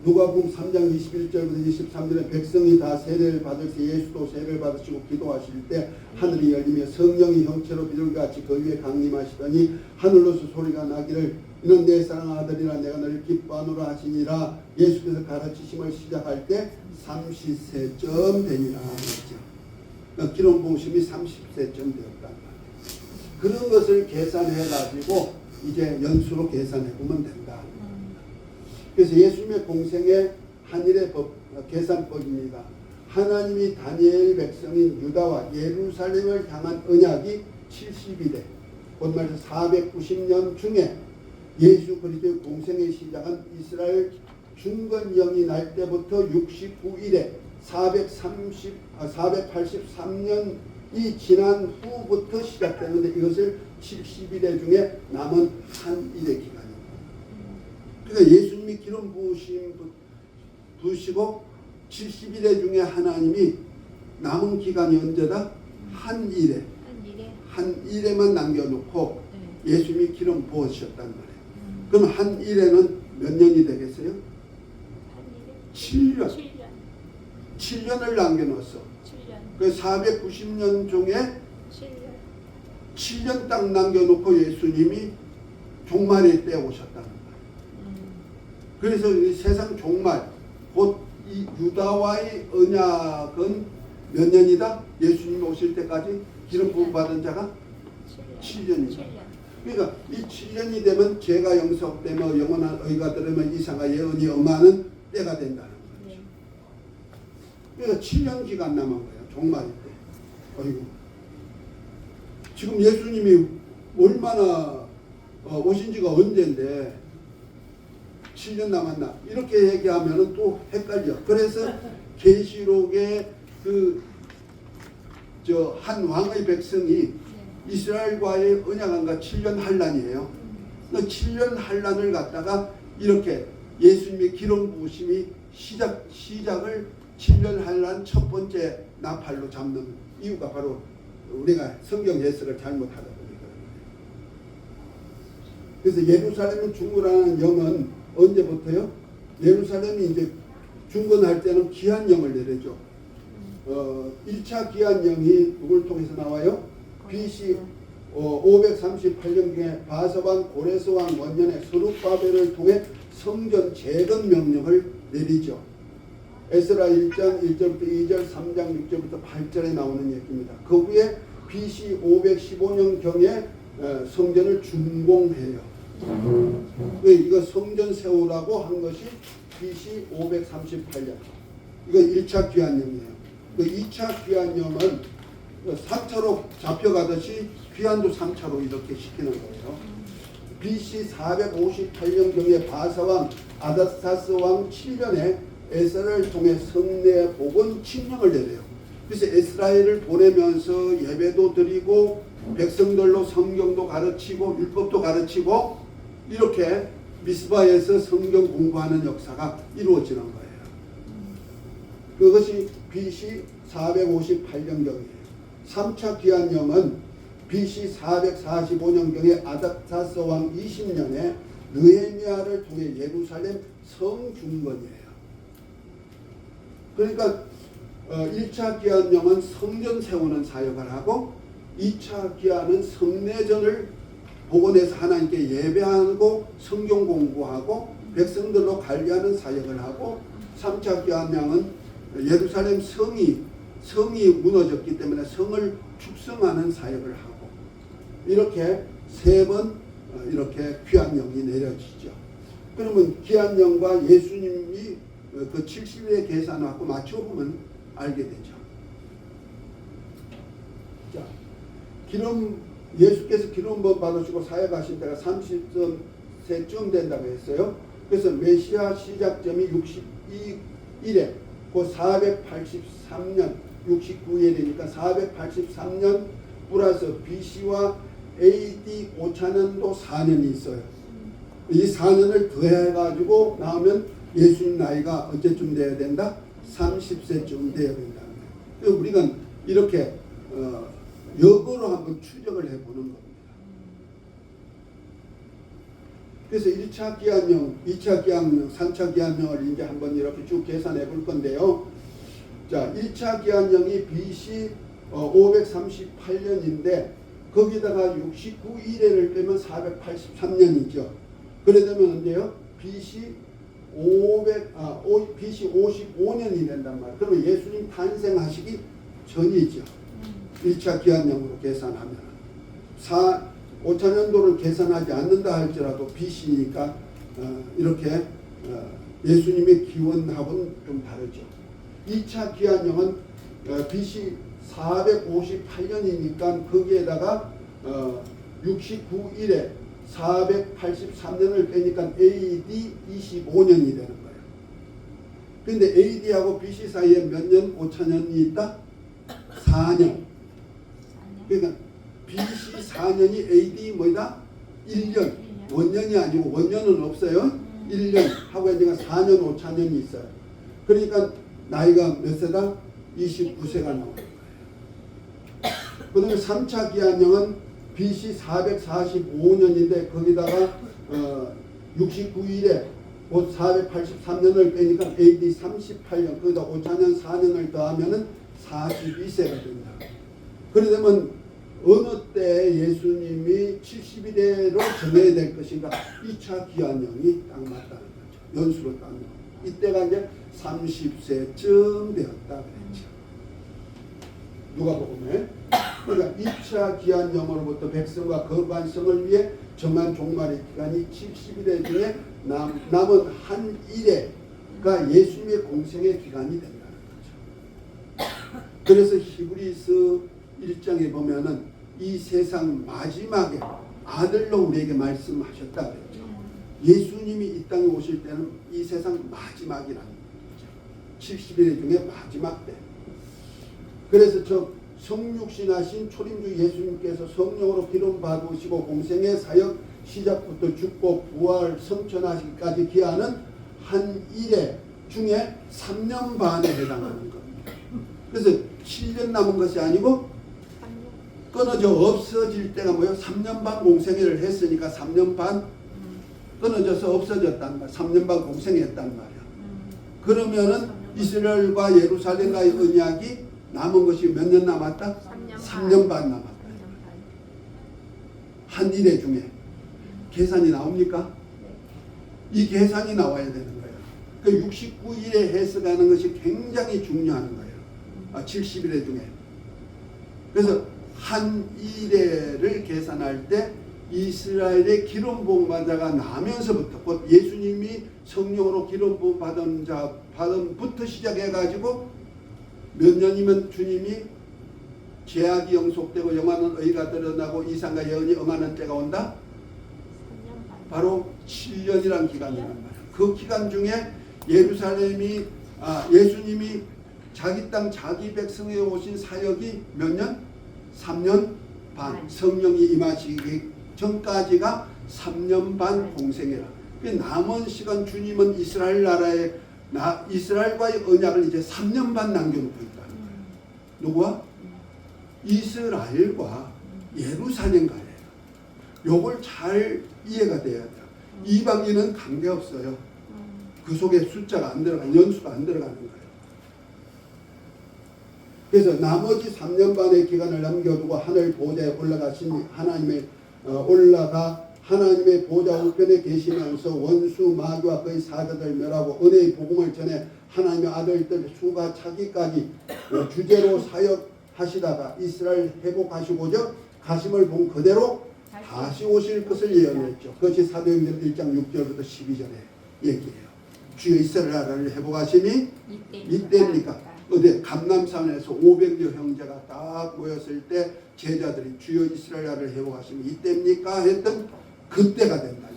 3장 21절부터 23절에 백성이 다 세례를 받을 때 예수도 세례를 받으시고 기도하실 때 하늘이 열리며 성령이 형체로 비둘기같이 그 위에 강림하시더니 하늘로서 소리가 나기를 이는 내 사랑하는 아들이라 내가 너를 기뻐하노라 하시니라. 예수께서 가르치심을 시작할 때 30세쯤 되니라 하죠. 기름 부으심이 30세쯤 되었단 말이에요. 그런 것을 계산해 가지고 이제 연수로 계산해 보면 된다. 그래서 예수님의 공생의 한일의 계산법입니다. 하나님이 다니엘 백성인 유다와 예루살렘을 향한 언약이 70일에 곧 말해서 490년 중에 예수 그리스도의 공생의 시작은 이스라엘 중건령이 날 때부터 69일에 483년이 지난 후부터 시작되는데 이것을 70일에 중에 남은 한 일의 기간입니다. 그러니까 예수님이 기름 부으시고 70일에 중에 하나님이 남은 기간이 언제다? 한 일에만 남겨놓고 예수님이 기름 부으셨단 말이에요. 그럼 한 일에는 몇 년이 되겠어요? 7년. 7년을 남겨놓았어. 그 490년 중에 7년 딱 남겨놓고 예수님이 종말의 때에 오셨다는 거예요. 그래서 이 세상 종말, 곧 이 유다와의 언약은 몇 년이다? 예수님이 오실 때까지 기름 부음 받은 자가 7년이다. 그러니까 이 7년이 되면 죄가 용서되며 영원한 의가 들으면 이상과 예언이 엄하는 때가 된다는 거죠. 그러니까 7년 기간 남은 거예요. 종말일 때. 어이구. 지금 예수님이 얼마나 오신 지가 언젠데 7년 남았나 이렇게 얘기하면 또 헷갈려. 그래서 계시록에 한 왕의 백성이 이스라엘과의 언약한가 7년 환란이에요. 그 7년 환란을 갖다가 이렇게 예수님의 기름 부으심이 시작을 7년 환란 첫 번째 나팔로 잡는 이유가 바로 우리가 성경 해석을 잘못하다 보니까. 그래서 예루살렘을 중건하는 영은 언제부터요? 예루살렘이 이제 중건할 때는 기한령을 내려줘. 1차 기한령이 누굴 통해서 나와요? BC 538년경에 바사왕 고레스왕 원년에 스룹바벨을 통해 성전 재건 명령을 내리죠. 에스라 1장 1절부터 2절, 3장 6절부터 8절에 나오는 얘기입니다. 그 후에 BC 515년경에 성전을 준공해요. 이거 성전 세우라고 한 것이 BC 538년. 이거 1차 귀환령이에요. 그 2차 귀환령은 3차로 잡혀가듯이 귀환도 3차로 이렇게 시키는 거예요. BC 458년경에 바사왕 아다사스 왕 7년에 에스라를 통해 성내 복원 칙령을 내려요. 그래서 에스라엘을 보내면서 예배도 드리고 백성들로 성경도 가르치고 율법도 가르치고 이렇게 미스바에서 성경 공부하는 역사가 이루어지는 거예요. 그것이 BC 458년경이에요. 3차 귀환령은 BC 445년경에 아닥사스 왕 20년에 느헤미야를 통해 예루살렘 성중건이에요. 그러니까 1차 귀환령은 성전 세우는 사역을 하고 2차 귀환은 성내전을 복원해서 하나님께 예배하고 성경 공부하고 백성들로 관리하는 사역을 하고 3차 귀환령은 예루살렘 성이 성이 무너졌기 때문에 성을 축성하는 사역을 하고 이렇게 3번 이렇게 귀한 영이 내려지죠. 그러면 귀한 영과 예수님이 그 70일의 계산하고 맞춰보면 알게 되죠. 자, 예수께서 기름 부음 받으시고 사역하신 때가 30세쯤 된다고 했어요. 그래서 메시아 시작점이 62일에 그 483년 69일이니까 483년 플러스 BC와 AD 5차년도 4년이 있어요. 이 4년을 더해가지고 나오면 예수님 나이가 언제쯤 돼야 된다? 30세쯤 돼야 된다. 우리가 이렇게 역으로 한번 추적을 해보는 겁니다. 그래서 1차 기한령, 2차 기한령, 3차 기한령을 이제 한번 이렇게 쭉 계산해 볼 건데요. 자, 1차 기한령이 BC 538년인데 거기다가 69일에를 빼면 483년이죠. 그래 되면 언제요? BC 55년이 된단 말이에요. 그러면 예수님 탄생하시기 전이죠. 1차 기한령으로 계산하면 5차년도를 계산하지 않는다 할지라도 BC니까 이렇게 예수님의 기원하고는 좀 다르죠. 2차 기한령은 BC 458년이니까 거기에다가 69일에 483년을 빼니까 AD 25년이 되는 거예요. 근데 AD하고 BC 사이에 몇 년 5차년이 있다? 4년. 그러니까 BC 4년이 AD 뭐다? 1년. 원년이 아니고 원년은 없어요. 1년 하고 이제 4년 5차년이 있어요. 그러니까 나이가 몇 세다? 29세가 나오는 거예요. 그 다음에 3차 기한령은 BC 445년인데 거기다가 69일에 곧 483년을 빼니까 AD 38년 거기다 5차년 4년을 더하면은 42세가 된다. 그러면 어느 때 예수님이 70일에로 정해야 될 것인가? 2차 기한령이 딱 맞다는 거죠. 연수로 따면 이때가 이제 30세쯤 되었다 그랬죠. 누가복음에. 그러니까 2차 기한령으로부터 백성과 거반성을 위해 정한 종말의 기간이 70일에 중에 남은 한 일에가 예수님의 공생의 기간이 된다는 거죠. 그래서 히브리서 1장에 보면은 이 세상 마지막에 아들로 우리에게 말씀하셨다 그랬죠. 예수님이 이 땅에 오실 때는 이 세상 마지막이라는 거죠. 70일 중에 마지막 때. 그래서 저 성육신하신 초림주 예수님께서 성령으로 기름 받으시고 공생의 사역 시작부터 죽고 부활 성천하시기까지 기하는 한 일에 중에 3년 반에 해당하는 겁니다. 그래서 7년 남은 것이 아니고 끊어져 없어질 때가 뭐예요? 3년 반 공생회를 했으니까 3년 반 끊어져서 없어졌단 말이야. 3년 반 공생했단 말이야. 그러면은 이스라엘과 예루살렘과의 언약이 남은 것이 몇 년 남았다? 3년 반 남았다. 한 일회 중에 계산이 나옵니까? 이 계산이 나와야 되는 거예요. 그 69일에 해석하는 것이 굉장히 중요한 거예요. 70일회 중에. 그래서 한 일회를 계산할 때 이스라엘의 기름 부음 받자가 나면서부터 곧 예수님이 성령으로 기름 부음 받음부터 시작해 가지고 몇 년이면 주님이 죄악이 영속되고 영원한 의가 드러나고 이상과 예언이 응하는 때가 온다? 바로 7년이라는 기간이란 말이에요. 그 기간 중에 예수님이 자기 땅 자기 백성에 오신 사역이 몇 년? 3년 반. 성령이 임하시기 전까지가 3년 반 공생이라. 남은 시간 주님은 이스라엘 나라에 이스라엘과의 언약을 이제 3년 반 남겨놓고 있다. 누구와? 이스라엘과 예루살렘과예요. 요걸 잘 이해가 돼야 돼요. 이방인은 관계없어요. 그 속에 숫자가 안 들어가는, 연수가 안 들어가는 거예요. 그래서 나머지 3년 반의 기간을 남겨두고 하늘 보좌에 올라가신 하나님의 올라가 하나님의 보좌 우편에 계시면서 원수 마귀와 그의 사자들 멸하고 은혜의 복음을 전해 하나님의 아들들 수가 차기까지 주제로 사역하시다가 이스라엘 회복하시고자 가심을 본 그대로 다시 오실 것을 예언했죠. 그것이 사도행전 1장 6절부터 12절에 얘기해요. 주여 이스라엘 나라를 회복하심이 이때입니까? 어디 감남산에서 500여 형제가 딱 모였을 때 제자들이 주여 이스라엘 나라를 회복하심이 이때입니까? 했던 그때가 된다.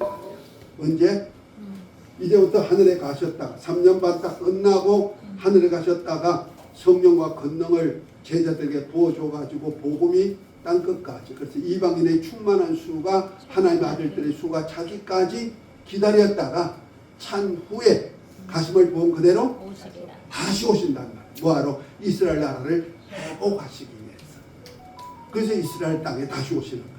언제? 이제부터 하늘에 가셨다가 3년 반 딱 끝나고 하늘에 가셨다가 성령과 권능을 제자들에게 부어줘가지고 복음이 땅 끝까지, 그래서 이방인의 충만한 수가 하나님의 아들들의 수가 차기까지 기다렸다가 찬 후에 가심을 부은 그대로 다시 오신다는 말이에요. 뭐하러? 이스라엘 나라를 회복하시기 위해서. 그래서 이스라엘 땅에 다시 오시는 거예요.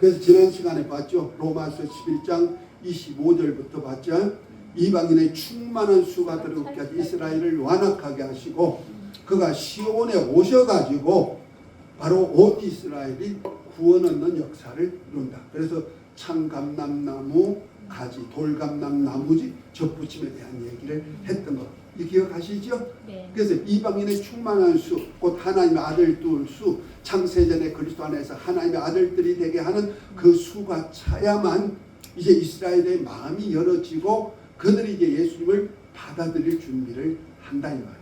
그래서 지난 시간에 봤죠. 로마서 11장 25절부터 봤죠. 이방인의 충만한 수가 들어오게 하시 이스라엘을 완악하게 하시고 그가 시온에 오셔가지고 바로 온 이스라엘이 구원 얻는 역사를 이룬다. 그래서 참감람나무 가지, 돌감람나무지 접붙임에 대한 얘기를 했던 거 기억하시죠? 네. 그래서 이방인의 충만한 수, 곧 하나님의 아들들 수, 창세전에 그리스도 안에서 하나님의 아들들이 되게 하는 그 수가 차야만 이제 이스라엘의 마음이 열어지고 그들이 이제 예수님을 받아들일 준비를 한다 이 말입니다.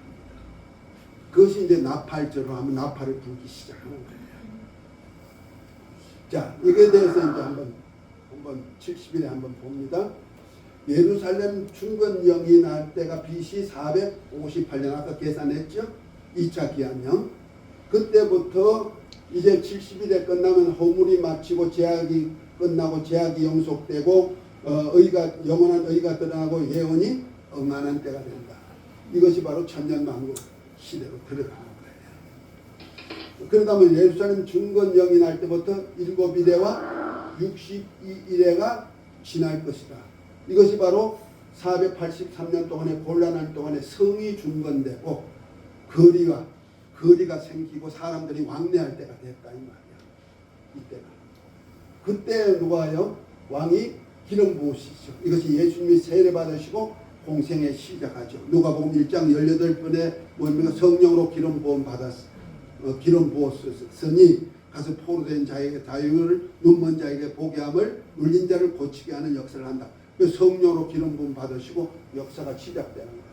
그것이 이제 나팔절로 하면 나팔을 불기 시작하는 거예요. 자, 이게 대해서 이제 한번 70일에 한번 봅니다. 예루살렘 중건령이 날 때가 BC 458년 아까 계산했죠? 2차 기한령. 그때부터 이제 70일에 끝나면 허물이 마치고 제약이 끝나고 제약이 영속되고 영원한 의가 드러나고 예언이 응하는 때가 된다. 이것이 바로 천년만국 시대로 들어가는 거예요. 그러다 보면 예루살렘 중건령이 날 때부터 7일에와 62일에가 지날 것이다. 이것이 바로 483년 동안의 곤란한 동안에 성이 중건되고 거리가 생기고 사람들이 왕래할 때가 됐다 이 말이야. 이때가. 그때 누가요? 왕이 기름 부으시죠. 이것이 예수님이 세례 받으시고 공생에 시작하죠. 누가복음 1장 18분에 뭡니까? 성령으로 기름 부음 기름 부었으니 가서 포로된 자에게 자유를, 눈먼 자에게 보게 함을, 눌린 자를 고치게 하는 역사를 한다. 그래서 성령으로 기름 부음 받으시고 역사가 시작되는 거예요.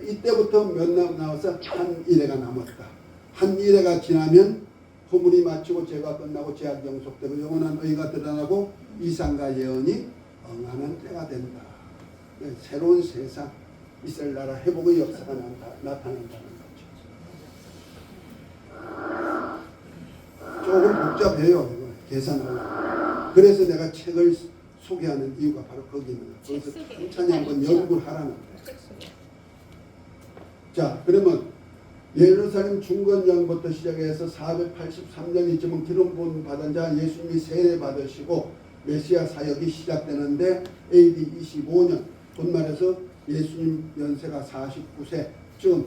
이때부터 몇 나와서 한 일회가 남았다. 한 일회가 지나면 허물이 마치고 죄가 끝나고 죄악 영속되고 영원한 의가 드러나고 이상과 예언이 응하는 때가 된다. 새로운 세상, 이스라엘 나라 회복의 역사가 나타난다는 거죠. 조금 복잡해요. 계산하고. 그래서 내가 책을 소개하는 이유가 바로 거기 있는 거예요. 그래서 천천히 한번 연구를 하라는 거예요. 자, 그러면 예루살렘 중건령부터 시작해서 483년이쯤은 기름 부음 받은 자 예수님이 세례 받으시고 메시아 사역이 시작되는데 AD 25년 곧 말해서 예수님 연세가 49세쯤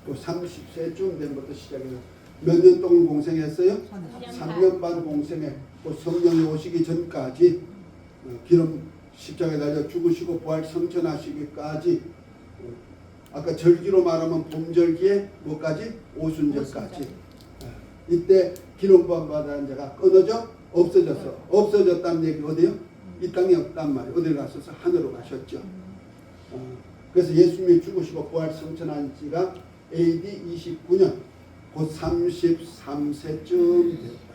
또 30세쯤 된부터 시작해서 몇 년 동안 공생했어요? 3년 반 공생에 또 성령이 오시기 전까지 기름 십자가에 달려 죽으시고 부활 성천하시기까지 아까 절기로 말하면 봄절기에 뭐까지? 오순절까지. 이때 기름 부음 받은 자가 끊어져 없어졌어. 없어졌다는 얘기 어디요? 이 땅에 없단 말이에요. 어디 갔어서 하늘로 가셨죠. 그래서 예수님이 죽으시고 부활 성천한 지가 AD 29년 곧 33세쯤 됐다.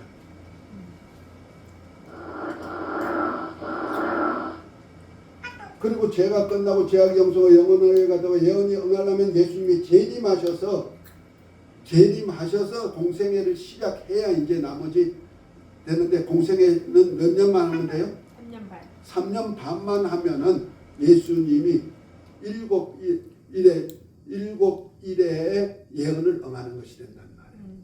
그리고 죄가 끝나고 죄악 영성의 영원을 가다가 예언이 응하려면 예수님이 재림하셔서 공생애를 시작해야 이제 나머지 되는데 공생애는 몇 년만 하면 돼요? 3년 반. 3년 반만 하면은 예수님이 일곱 일의 예언을 응하는 것이 된단 말이에요.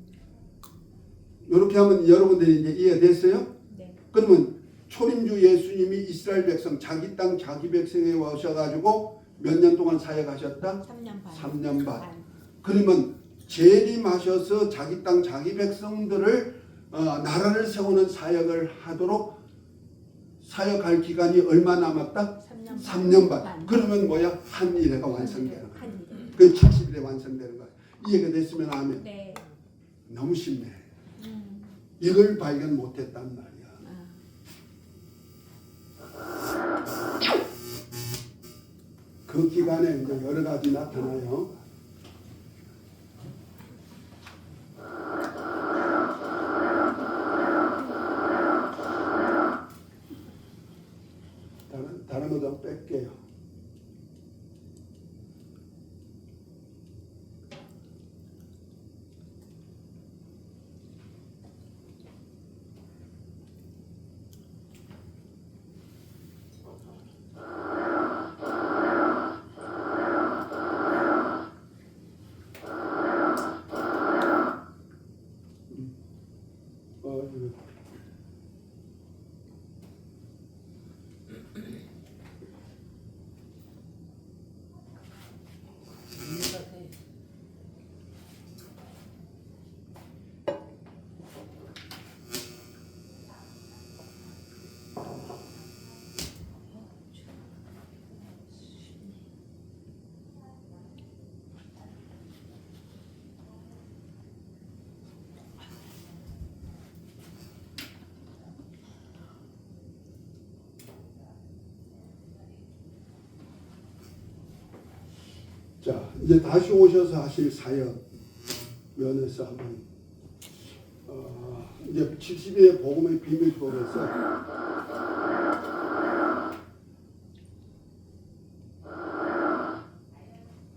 이렇게 하면 여러분들이 이제 이해됐어요? 네. 그러면 초림주 예수님이 이스라엘 백성 자기 땅 자기 백성에 오셔가지고 몇 년 동안 사역하셨다? 3년 반. 3년 반. 그러면 재림하셔서 자기 땅 자기 백성들을 나라를 세우는 사역을 하도록 사역할 기간이 얼마 남았다? 3년 반. 그러면 뭐야? 한 일회가 완성되는 거야. 그 70일에 완성되는 거야. 이해가 됐으면 하면 네. 너무 쉽네. 이걸 발견 못했단 말이야. 그 기간에 이제 여러 가지 나타나요. 다른 거 좀 뺄게요. 자, 이제 다시 오셔서 하실 사역 면에서 한번 이제 70의 복음의 비밀 속에서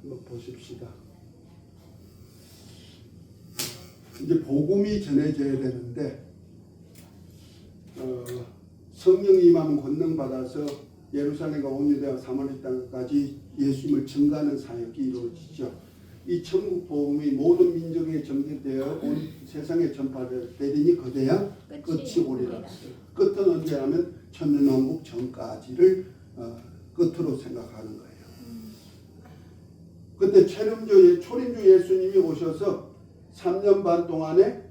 한번 보십시다. 이제 복음이 전해져야 되는데 성령이 임하면 권능 받아서 예루살렘과 온 유대와 사마리아 땅까지 예수님을 증거하는 사역이 이루어지죠. 이 천국 복음이 모든 민족에 전개되어 온 세상에 전파되리니 그대야 끝이 오리라. 끝은 언제 하면 천년왕국 전까지를 끝으로 생각하는 거예요. 그때 초림주 예수님이 오셔서 3년 반 동안에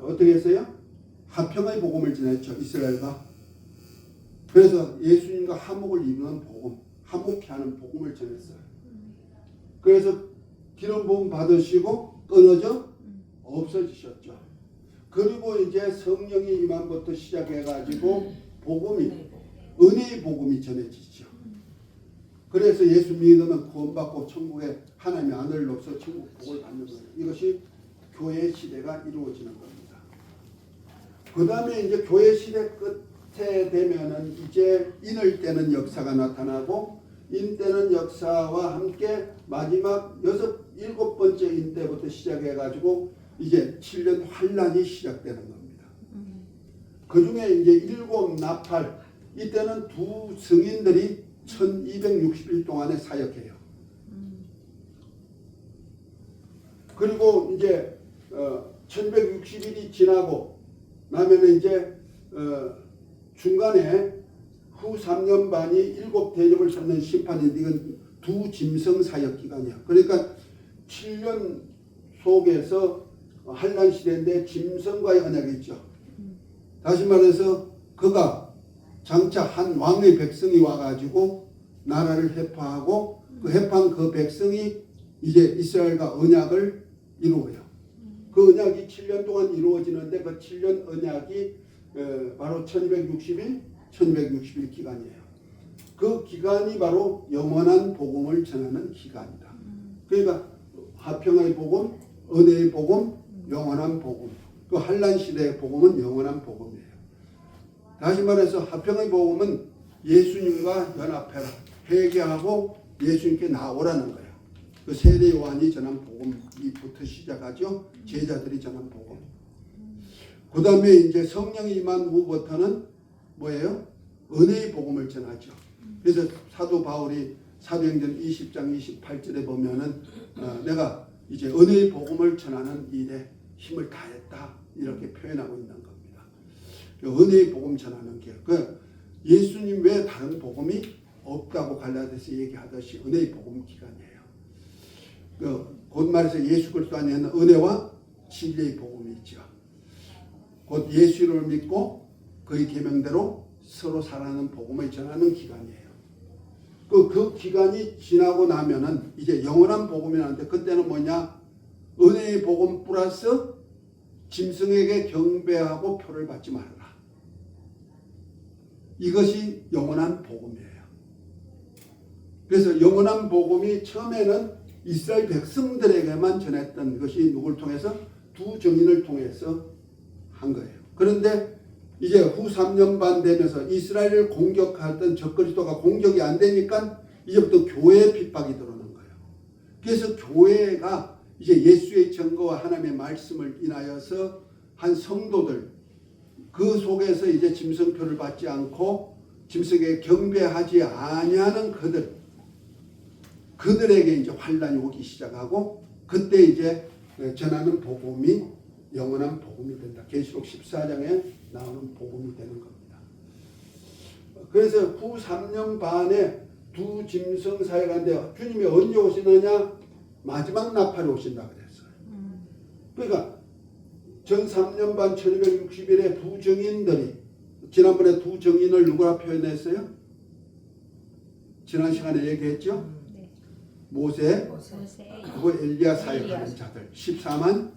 어떻게 했어요? 화평의 복음을 전했죠. 이스라엘과. 그래서 예수님과 화목을 이루는 복음, 화목케 하는 복음을 전했어요. 그래서 기름 부음 받으시고 끊어져 없어지셨죠. 그리고 이제 성령이 임함부터 시작해가지고 복음이 은혜의 복음이 전해지죠. 그래서 예수 믿으면 구원받고 천국에 하나님의 아들로서 천국 복을 받는 거예요. 이것이 교회 시대가 이루어지는 겁니다. 그 다음에 이제 교회 시대 끝에 되면은 이제 인을 때는 역사가 나타나고 인 때는 역사와 함께 마지막 7번째 인 때부터 시작해가지고 이제 7년 환란이 시작되는 겁니다. 그 중에 이제 7 나팔 이때는 두 성인들이 1260일 동안에 사역해요. 그리고 이제 1160일이 지나고 나면은 이제 중간에 후 3년 반이 7 대접을 찾는 심판인데 이건 두 짐승 사역 기간이야. 그러니까 7년 속에서 환란 시대인데 짐승과의 언약이 있죠. 다시 말해서 그가 장차 한 왕의 백성이 와가지고 나라를 회파하고 그 회파한 그 백성이 이제 이스라엘과 언약을 이루어요. 그 언약이 7년 동안 이루어지는데 그 7년 언약이 바로 1260일, 1260일 기간이에요. 그 기간이 바로 영원한 복음을 전하는 기간이다. 그러니까 화평의 복음, 은혜의 복음, 영원한 복음. 그 환란 시대의 복음은 영원한 복음이에요. 다시 말해서 화평의 복음은 예수님과 연합해라. 회개하고 예수님께 나오라는 거예요. 그 세례 요한이 전한 복음부터 시작하죠. 제자들이 전한 복음. 그 다음에 이제 성령이 임한 후부터는 뭐예요? 은혜의 복음을 전하죠. 그래서 사도 바울이 사도행전 20장 28절에 보면은 내가 이제 은혜의 복음을 전하는 일에 힘을 다했다 이렇게 표현하고 있는 겁니다. 은혜의 복음 전하는 길. 그 예수님 외에 다른 복음이 없다고 갈라디아서 얘기하듯이 은혜의 복음 기간이에요. 곧 말해서 예수 그리스도 안에 있는 은혜와 진리의 복음이 있죠. 곧 예수를 믿고 그의 계명대로 서로 살아가는 복음을 전하는 기간이에요. 그 기간이 지나고 나면은 이제 영원한 복음이라는데 그때는 뭐냐? 은혜의 복음 플러스 짐승에게 경배하고 표를 받지 말아라. 이것이 영원한 복음이에요. 그래서 영원한 복음이 처음에는 이스라엘 백성들에게만 전했던 것이 누굴 통해서? 두 증인을 통해서 한 거예요. 그런데 이제 후 3년 반 되면서 이스라엘을 공격하던 적그리스도가 공격이 안 되니까 이제부터 교회의 핍박이 들어오는 거예요. 그래서 교회가 이제 예수의 증거와 하나님의 말씀을 인하여서 한 성도들 그 속에서 이제 짐승표를 받지 않고 짐승에게 경배하지 아니하는 그들에게 이제 환란이 오기 시작하고 그때 이제 전하는 복음이 영원한 복음이 된다. 계시록 14장에 나오는 복음이 되는 겁니다. 그래서 후 3년 반에 두 짐승 사이가 있는데 주님이 언제 오시느냐? 마지막 나팔에 오신다 그랬어요. 그러니까 전 3년 반 1260일에 두 증인들이 지난번에 두 증인을 누구라 표현했어요? 지난 시간에 얘기했죠? 네. 모세, 그리고 엘리야 사역하는 자들 14만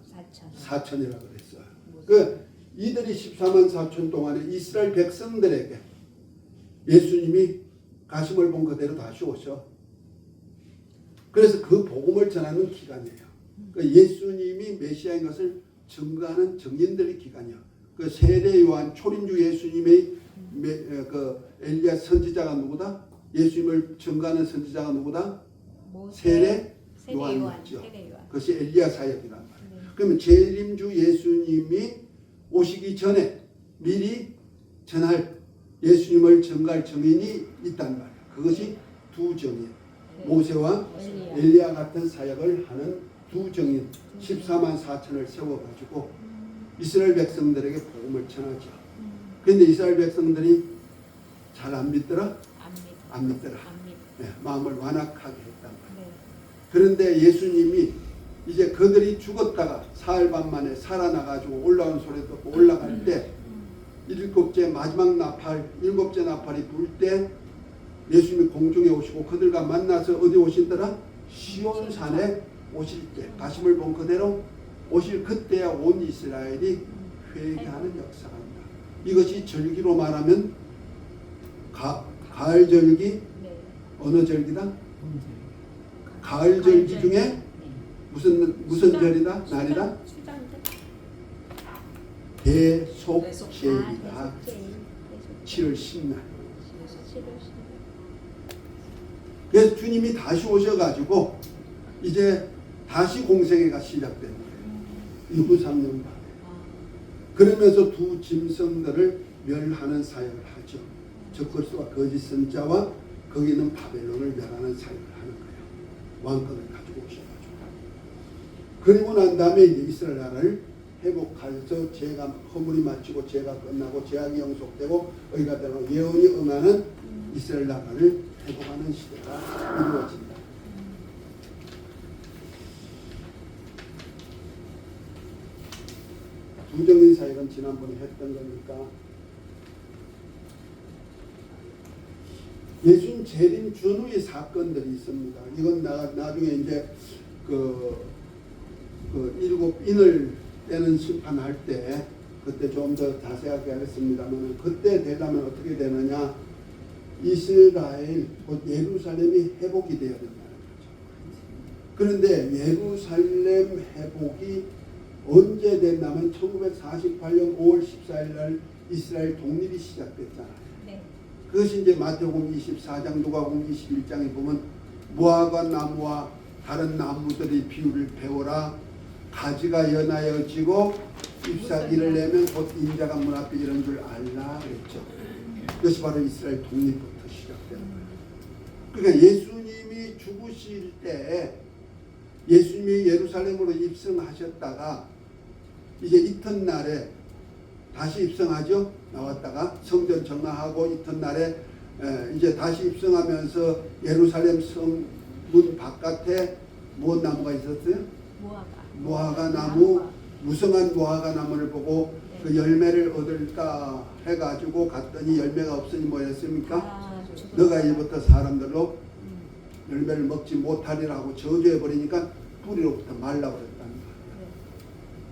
4천이라고 그랬어요. 그 이들이 14만 4천 동안에 이스라엘 백성들에게 예수님이 가심을 본 그대로 다시 오셔. 그래서 그 복음을 전하는 기간이에요. 그 예수님이 메시아인 것을 증거하는 증인들의 기간이야. 그 세례 요한 초림주 예수님의 그 엘리야 선지자가 누구다? 예수님을 증거하는 선지자가 누구다? 세례 요한이죠. 그것이 엘리야 사역이란 말이에요. 네. 그러면 재림주 예수님이 오시기 전에 미리 전할 예수님을 증거할 증인이 있단 말이에요. 그것이 두 증인. 네. 모세와 엘리야 같은 사역을 하는 두 증인 14만 4천을 세워가지고 이스라엘 백성들에게 복음을 전하죠. 그런데 이스라엘 백성들이 잘 안 믿더라? 안 믿더라. 네, 마음을 완악하게 했단 말이에요. 네. 그런데 예수님이 이제 그들이 죽었다가 사흘 반 만에 살아나가지고 올라온 소리 듣고 올라갈 때 마지막 나팔, 7째 나팔이 불 때 예수님이 공중에 오시고 그들과 만나서 어디 오시더라? 시온산에 오실 때 가심을 본 그대로 오실 그때야 온 이스라엘이 회개하는 역사가 있다. 이것이 절기로 말하면 가을 절기, 네. 어느 절기다? 가을 절기 중에 무슨 절이다? 날이다? 대속제일이다. 7월 10날. 그래서 주님이 다시 오셔가지고 이제 다시 공생애가 시작되는 거예요. 이후 3년 만에. 그러면서 두 짐승들을 멸하는 사역을 하죠. 적그리스도와 거짓 선자와 거기 있는 바벨론을 멸하는 사역을 하는 거예요. 왕권을 가지고 오셔가지고. 그리고 난 다음에 이제 이스라엘 나라를 회복하여서 죄가 허물이 마치고 죄가 끝나고 죄악이 영속되고 의가 되고 예언이 응하는 이스라엘 나라를 회복하는 시대가 이루어진다. 부정인 사역은 지난번에 했던 거니까 예수님 재림 전후의 사건들이 있습니다. 이건 나중에 이제 일곱 인을 떼는 심판할 때 그때 좀 더 자세하게 하겠습니다만 그때 되려면 어떻게 되느냐? 이스라엘 곧 예루살렘이 회복이 되어야 된다는 거죠. 그런데 예루살렘 회복이 언제 됐냐면 1948년 5월 14일 날 이스라엘 독립이 시작됐잖아요. 네. 그것이 이제 마태복음 24장, 누가복음 21장에 보면 무화과 나무와 다른 나무들의 비유를 배워라. 가지가 연하여지고 잎사귀를 내면 곧 인자가 문 앞에 이런 줄 알라 그랬죠. 그것이 바로 이스라엘 독립부터 시작되는 거예요. 그러니까 예수님이 죽으실 때 예수님이 예루살렘으로 입성하셨다가 이제 이튿날에 다시 입성하죠. 나왔다가 성전 정화하고 이튿날에 이제 다시 입성하면서 예루살렘 성문 바깥에 무엇 나무가 있었어요? 무화과 나무, 무성한 무화과 나무를 보고 그 열매를 얻을까 해가지고 갔더니 열매가 없으니 뭐 했습니까? 너가 이제부터 사람들로 열매를 먹지 못하리라고 저주해 버리니까 뿌리로부터 말라버렸다는 거예요.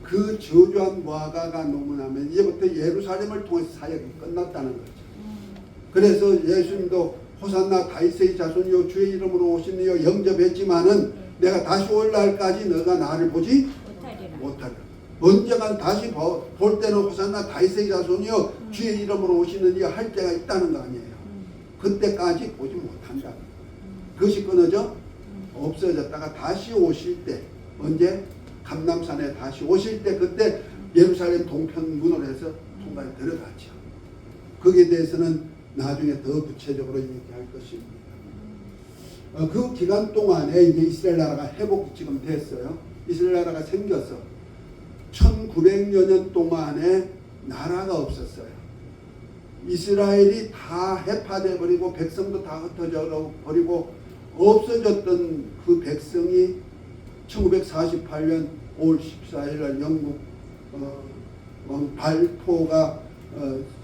그 저주한 무화과가 농문하면 이제부터 예루살렘을 통해서 사역이 끝났다는 거죠. 그래서 예수님도 호산나 다윗의 자손이요 주의 이름으로 오신 이여 영접했지만은 내가 다시 올 날까지 너가 나를 보지 못하리라. 언젠간 다시 볼 때는 호산나 다윗의 자손이요 주의 이름으로 오시는 이여 할 때가 있다는 거 아니에요. 그때까지 보지 못한다. 그것이 끊어져 없어졌다가 다시 오실 때, 언제 감람산에 다시 오실 때 그때 예루살렘 동편문으로 해서 통과에 들어가죠. 거기에 대해서는 나중에 더 구체적으로 얘기할 것입니다. 그 기간 동안에 이제 이스라엘 나라가 회복이 지금 됐어요. 이스라엘 나라가 생겨서 1900여 년 동안에 나라가 없었어요. 이스라엘이 다 해파돼 버리고 백성도 다 흩어져 버리고 없어졌던 그 백성이 1948년 5월 14일 날 영국 발포가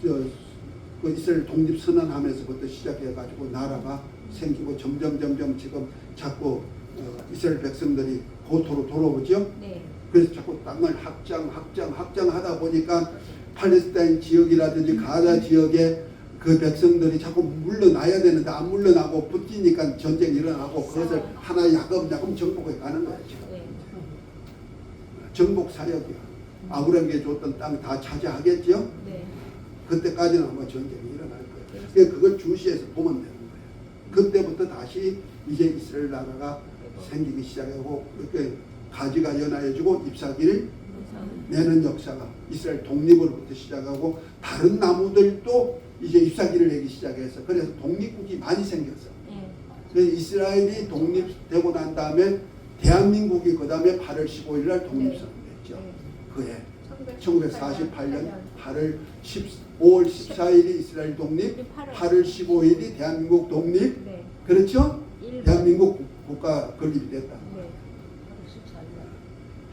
그 이스라엘 독립 선언하면서부터 시작해가지고 나라가 생기고 점점 지금 자꾸 이스라엘 백성들이 고토로 돌아오죠. 네. 그래서 자꾸 땅을 확장하다 보니까 팔레스타인 지역이라든지 가자 지역에 그 백성들이 자꾸 물러나야 되는데 안 물러나고 붙이니까 전쟁이 일어나고 그것을 하나 야금야금 정복해 가는 거죠. 네. 정복 사역이야. 아브라함에게 줬던 땅 다 차지하겠죠. 네. 그때까지는 아마 전쟁이 일어날 거예요. 그러니까 그걸 주시해서 보면 되는 거예요. 그때부터 다시 이제 이스라엘 나라가 생기기 시작하고 그렇게 가지가 연하여지고 잎사귀를 내는 역사가 이스라엘 독립으로부터 시작하고 다른 나무들도 이제 잎사귀를 내기 시작해서 그래서 독립국이 많이 생겼어. 그래서 이스라엘이 독립되고 난 다음에 대한민국이 그 다음에 8월 15일 날 독립선언됐죠. 그해 1948년 5월 14일이 이스라엘 독립, 8월 15일이 대한민국 독립. 그렇죠? 대한민국 국가 건립이 됐다.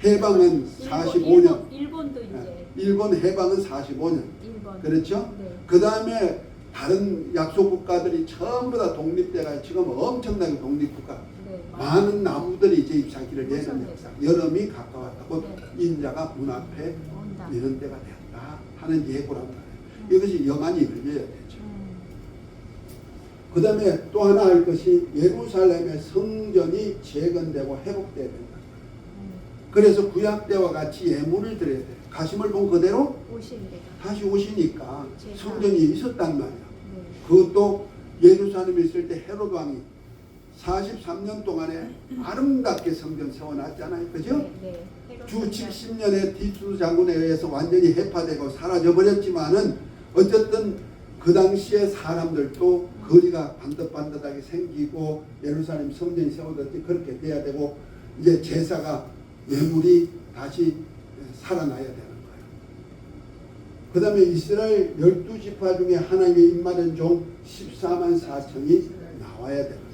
해방은 45년. 일본도 이제. 일본 해방은 45년. 일본. 그렇죠? 네. 그 다음에 다른 약소 국가들이 전부 다 독립돼가 지금 엄청나게 독립국가. 네. 많은 나무들이 이제 잎사귀를 내는 역사. 여름이 가까웠다고 네. 인자가 문 앞에 온다. 이런 때가 되었다 하는 예고란 말이에요. 이것이 영안이 열려야 되죠. 그 다음에 또 하나 할 것이 예루살렘의 성전이 재건되고 회복돼야 된다. 그래서 구약 때와 같이 예물을 드려야 돼요. 가심을 본 그대로 다시 오시니까 성전이 있었단 말이야. 그것도 예루살렘에 있을 때 헤롯 왕이 43년 동안에 아름답게 성전 세워놨잖아요. 그죠? 주 70년에 디투스 장군에 의해서 완전히 해파되고 사라져버렸지만은 어쨌든 그 당시에 사람들도 거리가 반듯반듯하게 생기고 예루살렘 성전이 세워졌지 그렇게 돼야 되고 이제 제사가 예물이 다시 살아나야 되는 거예요. 그 다음에 이스라엘 12지파 중에 하나님의 입맞은 종 14만 4천이 나와야 되는 거예요.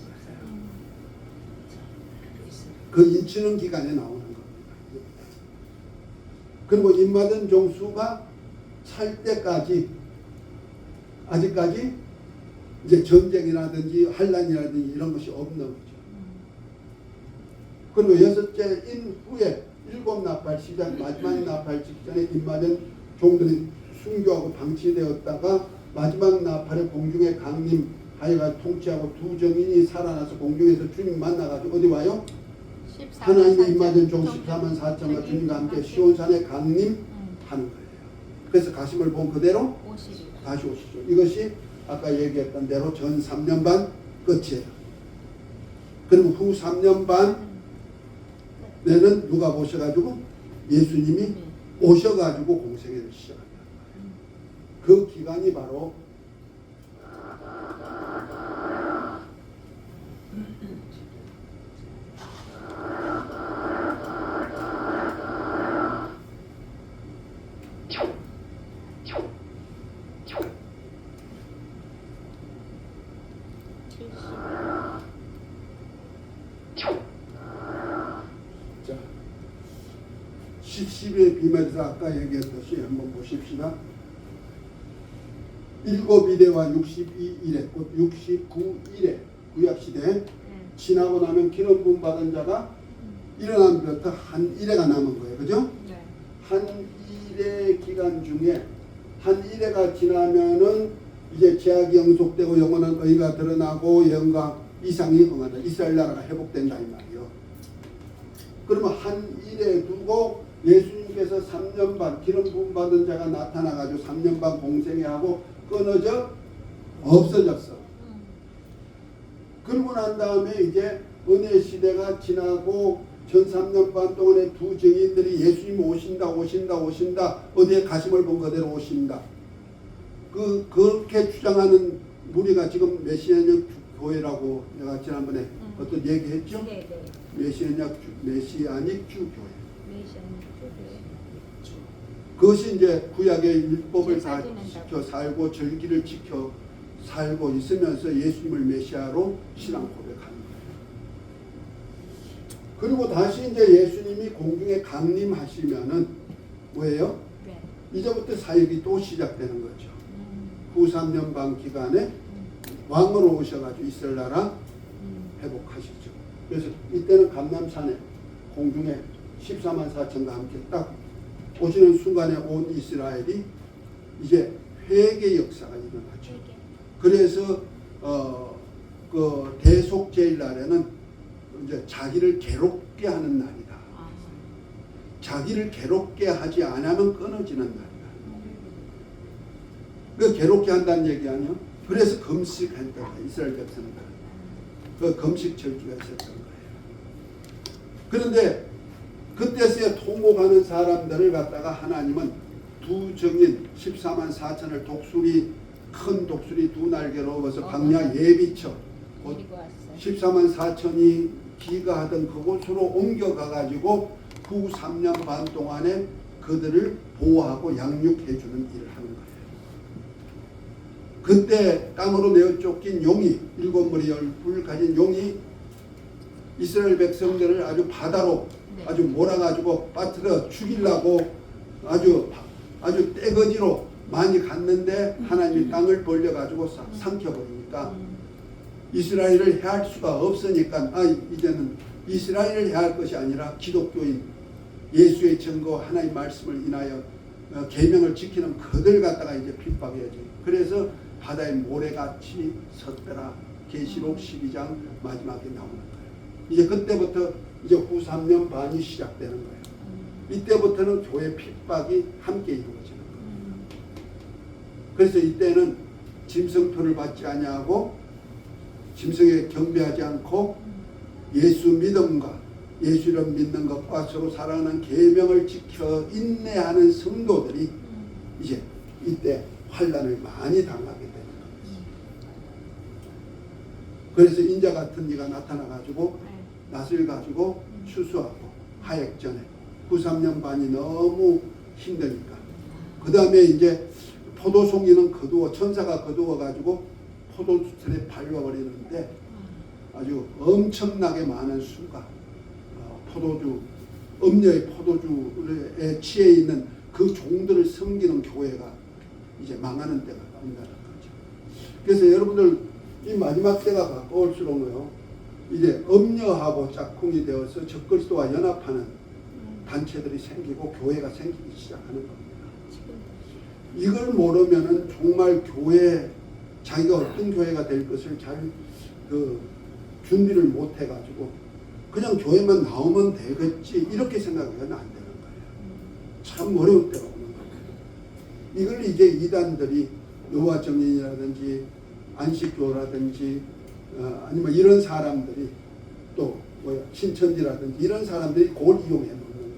그 인치는 기간에 나오는 겁니다. 그리고 입맞은 종 수가 찰 때까지 아직까지 이제 전쟁이라든지 환란이라든지 이런 것이 없는 거죠. 그리고 여섯째인 후에 일곱 나팔 시작 마지막 나팔 직전에 입맞은 종들이 순교하고 방치되었다가 마지막 나팔에 공중에 강림하여가 통치하고 두 정인이 살아나서 공중에서 주님 만나가지고 어디 와요? 하나님의 입맞은 종 14만 4천과 주님과 함께 시온산에 강림하는 거예요. 그래서 가심을 본 그대로 다시 오시죠. 이것이 아까 얘기했던 대로 전 3년 반 끝이에요. 그리고 후 3년 반 내는 누가 오셔가지고 예수님이 오셔가지고 공생애를 시작합니다. 그 기간이 바로 10의 비밀에서 아까 얘기했듯이 한번 보십시다. 7일에와 62일에 곧 69일에 구약시대에 지나고 나면 기름 부음 받은 자가 일어나면부터 한 일회가 남은 거예요. 그죠? 네. 한 일회 기간 중에 한 일회가 지나면은 이제 제약이 영속되고 영원한 의가 드러나고 영광 이상이 응한다. 이스라엘 나라가 회복된다 이 말이요. 그러면 한 일회 두고 예수님께서 3년 반 기름 부음 받은 자가 나타나가지고 3년 반 공생회 하고 끊어져 없어졌어. 그러고 난 다음에 이제 은혜 시대가 지나고 전 3년 반 동안에 두 증인들이 예수님 오신다 어디에 가심을 본 그대로 오신다. 그렇게 주장하는 무리가 지금 메시아적 교회라고 내가 지난번에 어떤 얘기했죠? 네, 네. 메시아닉 주교회. 메시아닉 교회. 그것이 이제 구약의 율법을 다 제사지낸다고. 지켜 살고 절기를 지켜 살고 있으면서 예수님을 메시아로 신앙 고백하는 거예요. 그리고 다시 이제 예수님이 공중에 강림하시면은 뭐예요? 네. 이제부터 사역이 또 시작되는 거죠. 후 3년 반 기간에 왕으로 오셔가지고 이스라엘 나라 회복하시죠. 그래서 이때는 감람산에 공중에 14만 4천과 함께 딱 오시는 순간에 온 이스라엘이 이제 회개 역사가 일어나죠. 그래서 그 대속제일 날에는 이제 자기를 괴롭게 하는 날이다. 자기를 괴롭게 하지 않으면 끊어지는 날이다. 그 괴롭게 한다는 얘기 아니요? 그래서 금식했던 거예요. 이스라엘 백성들은. 그 금식 절주가 있었던 거예요. 그런데 그때서야 통곡하는 사람들을 갖다가 하나님은 두 증인 14만 4천을 큰 독수리 두 날개로 업어서 광야 예비처 곧 14만 4천이 기가하던 그곳으로 옮겨가 가지고 후 3년 반 동안에 그들을 보호하고 양육해 주는 일을 하는 거예요. 그때 땅으로 내어 쫓긴 용이 7머리 10뿔 가진 용이 이스라엘 백성들을 아주 바다로 아주 몰아가지고 빠뜨려 죽이려고 아주 떼거지로 많이 갔는데 하나님이 땅을 벌려가지고 삼켜버리니까 이스라엘을 해할 수가 없으니까 이제는 이스라엘을 해할 것이 아니라 기독교인 예수의 증거 하나님 말씀을 인하여 계명을 지키는 그들 갖다가 이제 핍박해야지. 그래서 바다에 모래같이 섰더라. 계시록 12장 마지막에 나오는 거예요. 이제 그때부터 이제 후 3년 반이 시작되는 거예요. 이때부터는 교회 핍박이 함께 이루어지는 거예요. 그래서 이때는 짐승표를 받지 아니하고 짐승에 경배하지 않고 예수 믿음과 예수를 믿는 것과 서로 사랑하는 계명을 지켜 인내하는 성도들이 이제 이때 환난을 많이 당하게 되는 거예요. 그래서 인자 같은 이가 나타나가지고 낫을 가지고 추수하고 하액전에 후 3년 반이 너무 힘드니까 그 다음에 이제 포도송이는 거두어 천사가 거두어가지고 포도주틀에 밟아버리는데 아주 엄청나게 많은 수가 음녀의 포도주에 취해 있는 그 종들을 섬기는 교회가 이제 망하는 때가 온다는 거죠. 그래서 여러분들 이 마지막 때가 가까울수록요 이제 음녀하고 짝꿍이 되어서 적그리스도와 연합하는 단체들이 생기고 교회가 생기기 시작하는 겁니다. 이걸 모르면은 정말 교회 자기가 어떤 교회가 될 것을 잘 준비를 못 해가지고 그냥 교회만 나오면 되겠지 이렇게 생각하면 안 되는 거예요. 참 어려울 때가 오는 거예요. 이걸 이제 이단들이 노아 정인이라든지 안식교라든지 아니면 이런 사람들이 또 신천지라든지 이런 사람들이 그걸 이용해 놓는 거예요.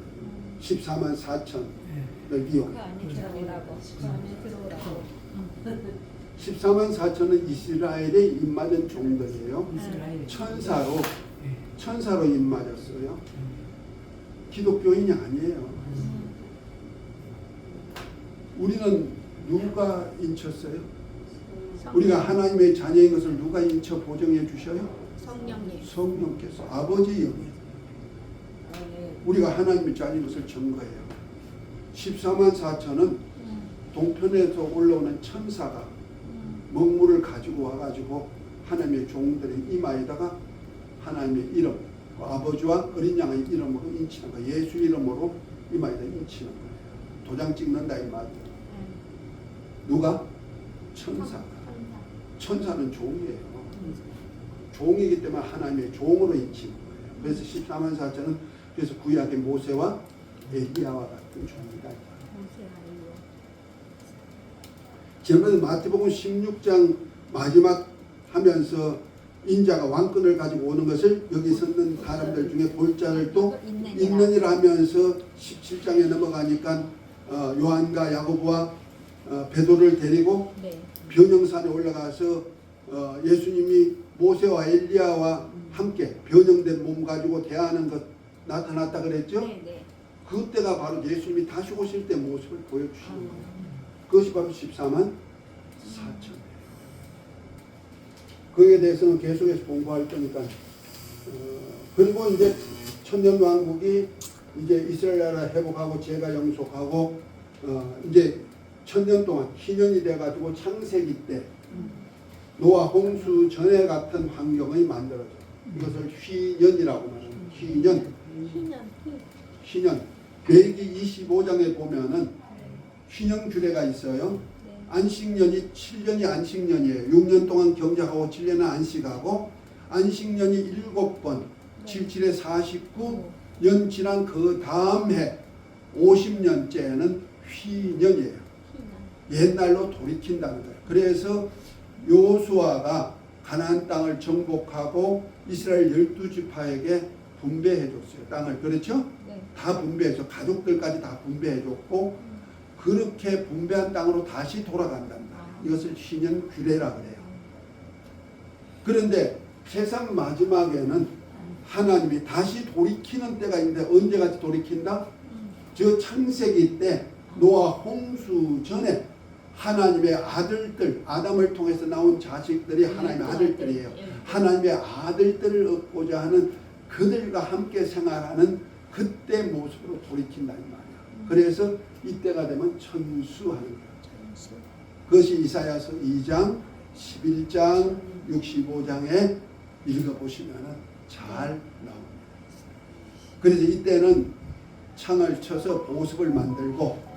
14만 4천을 이용해. 그 안에 들어오라고. 그 안에 들어오라고. 14만 4천은 이스라엘에 입맞은 종들이에요. 천사로 입맞았어요. 기독교인이 아니에요. 우리는 누가 인쳤어요? 우리가 하나님의 자녀인 것을 누가 인쳐 보정해 주셔요? 성령님. 성령께서 아버지 영이 우리가 하나님의 자녀인 것을 증거해요. 14만 4천은 동편에서 올라오는 천사가 먹물을 가지고 와가지고 하나님의 종들의 이마에다가 하나님의 이름, 아버지와 어린 양의 이름으로 인치는 거예요. 예수 이름으로 이마에다 인치는 거예요. 도장 찍는다 이 말이에요. 누가? 천사가. 천사는 종이에요. 종이기 때문에 하나님의 종으로 인치는 거예요. 그래서 14만 4천은 그래서 구약의 모세와 엘리야와 같은 종이다. 지난번에 마태복음 16장 마지막 하면서 인자가 왕권을 가지고 오는 것을 여기 섰는 사람들 중에 볼 자를 또 있느니라 하면서 17장에 넘어가니까 요한과 야고보와 베드로를 데리고 변형산에 올라가서 예수님이 모세와 엘리야와 함께 변형된 몸 가지고 대하는 것 나타났다 그랬죠? 그때가 바로 예수님이 다시 오실 때 모습을 보여주시는 거예요. 그것이 바로 14만 4천. 그에 대해서는 계속해서 공부할 거니까. 그리고 이제 천년왕국이 이제 이스라엘 나라 회복하고 제가 영속하고 이제 천년 동안 희년이 돼가지고 창세기 때 노아 홍수 전에 같은 환경이 만들어져. 이것을 희년이라고 말합니다. 희년. 레위기 25장에 보면은 희년 규례가 있어요. 안식년이 7년이 안식년이에요. 6년 동안 경작하고 7년은 안식하고 안식년이 7번 77에 49년 지난 그 다음 해 50년째는 희년이에요. 옛날로 돌이킨다는 거예요. 그래서 요수아가 가나안 땅을 정복하고 이스라엘 12지파에게 분배해줬어요. 땅을. 그렇죠? 다 분배해줘. 가족들까지 다 분배해줬고 그렇게 분배한 땅으로 다시 돌아간단다. 이것을 희년 규례라 그래요. 그런데 세상 마지막에는 하나님이 다시 돌이키는 때가 있는데 언제까지 돌이킨다? 저 창세기 때 노아 홍수 전에 하나님의 아들들, 아담을 통해서 나온 자식들이 하나님의 아들들이에요. 하나님의 아들들을 얻고자 하는 그들과 함께 생활하는 그때 모습으로 돌이킨다 이 말이야. 그래서 이때가 되면 천수하는 거예요. 그것이 이사야서 2장, 11장, 65장에 읽어보시면 잘 나옵니다. 그래서 이때는 창을 쳐서 보습을 만들고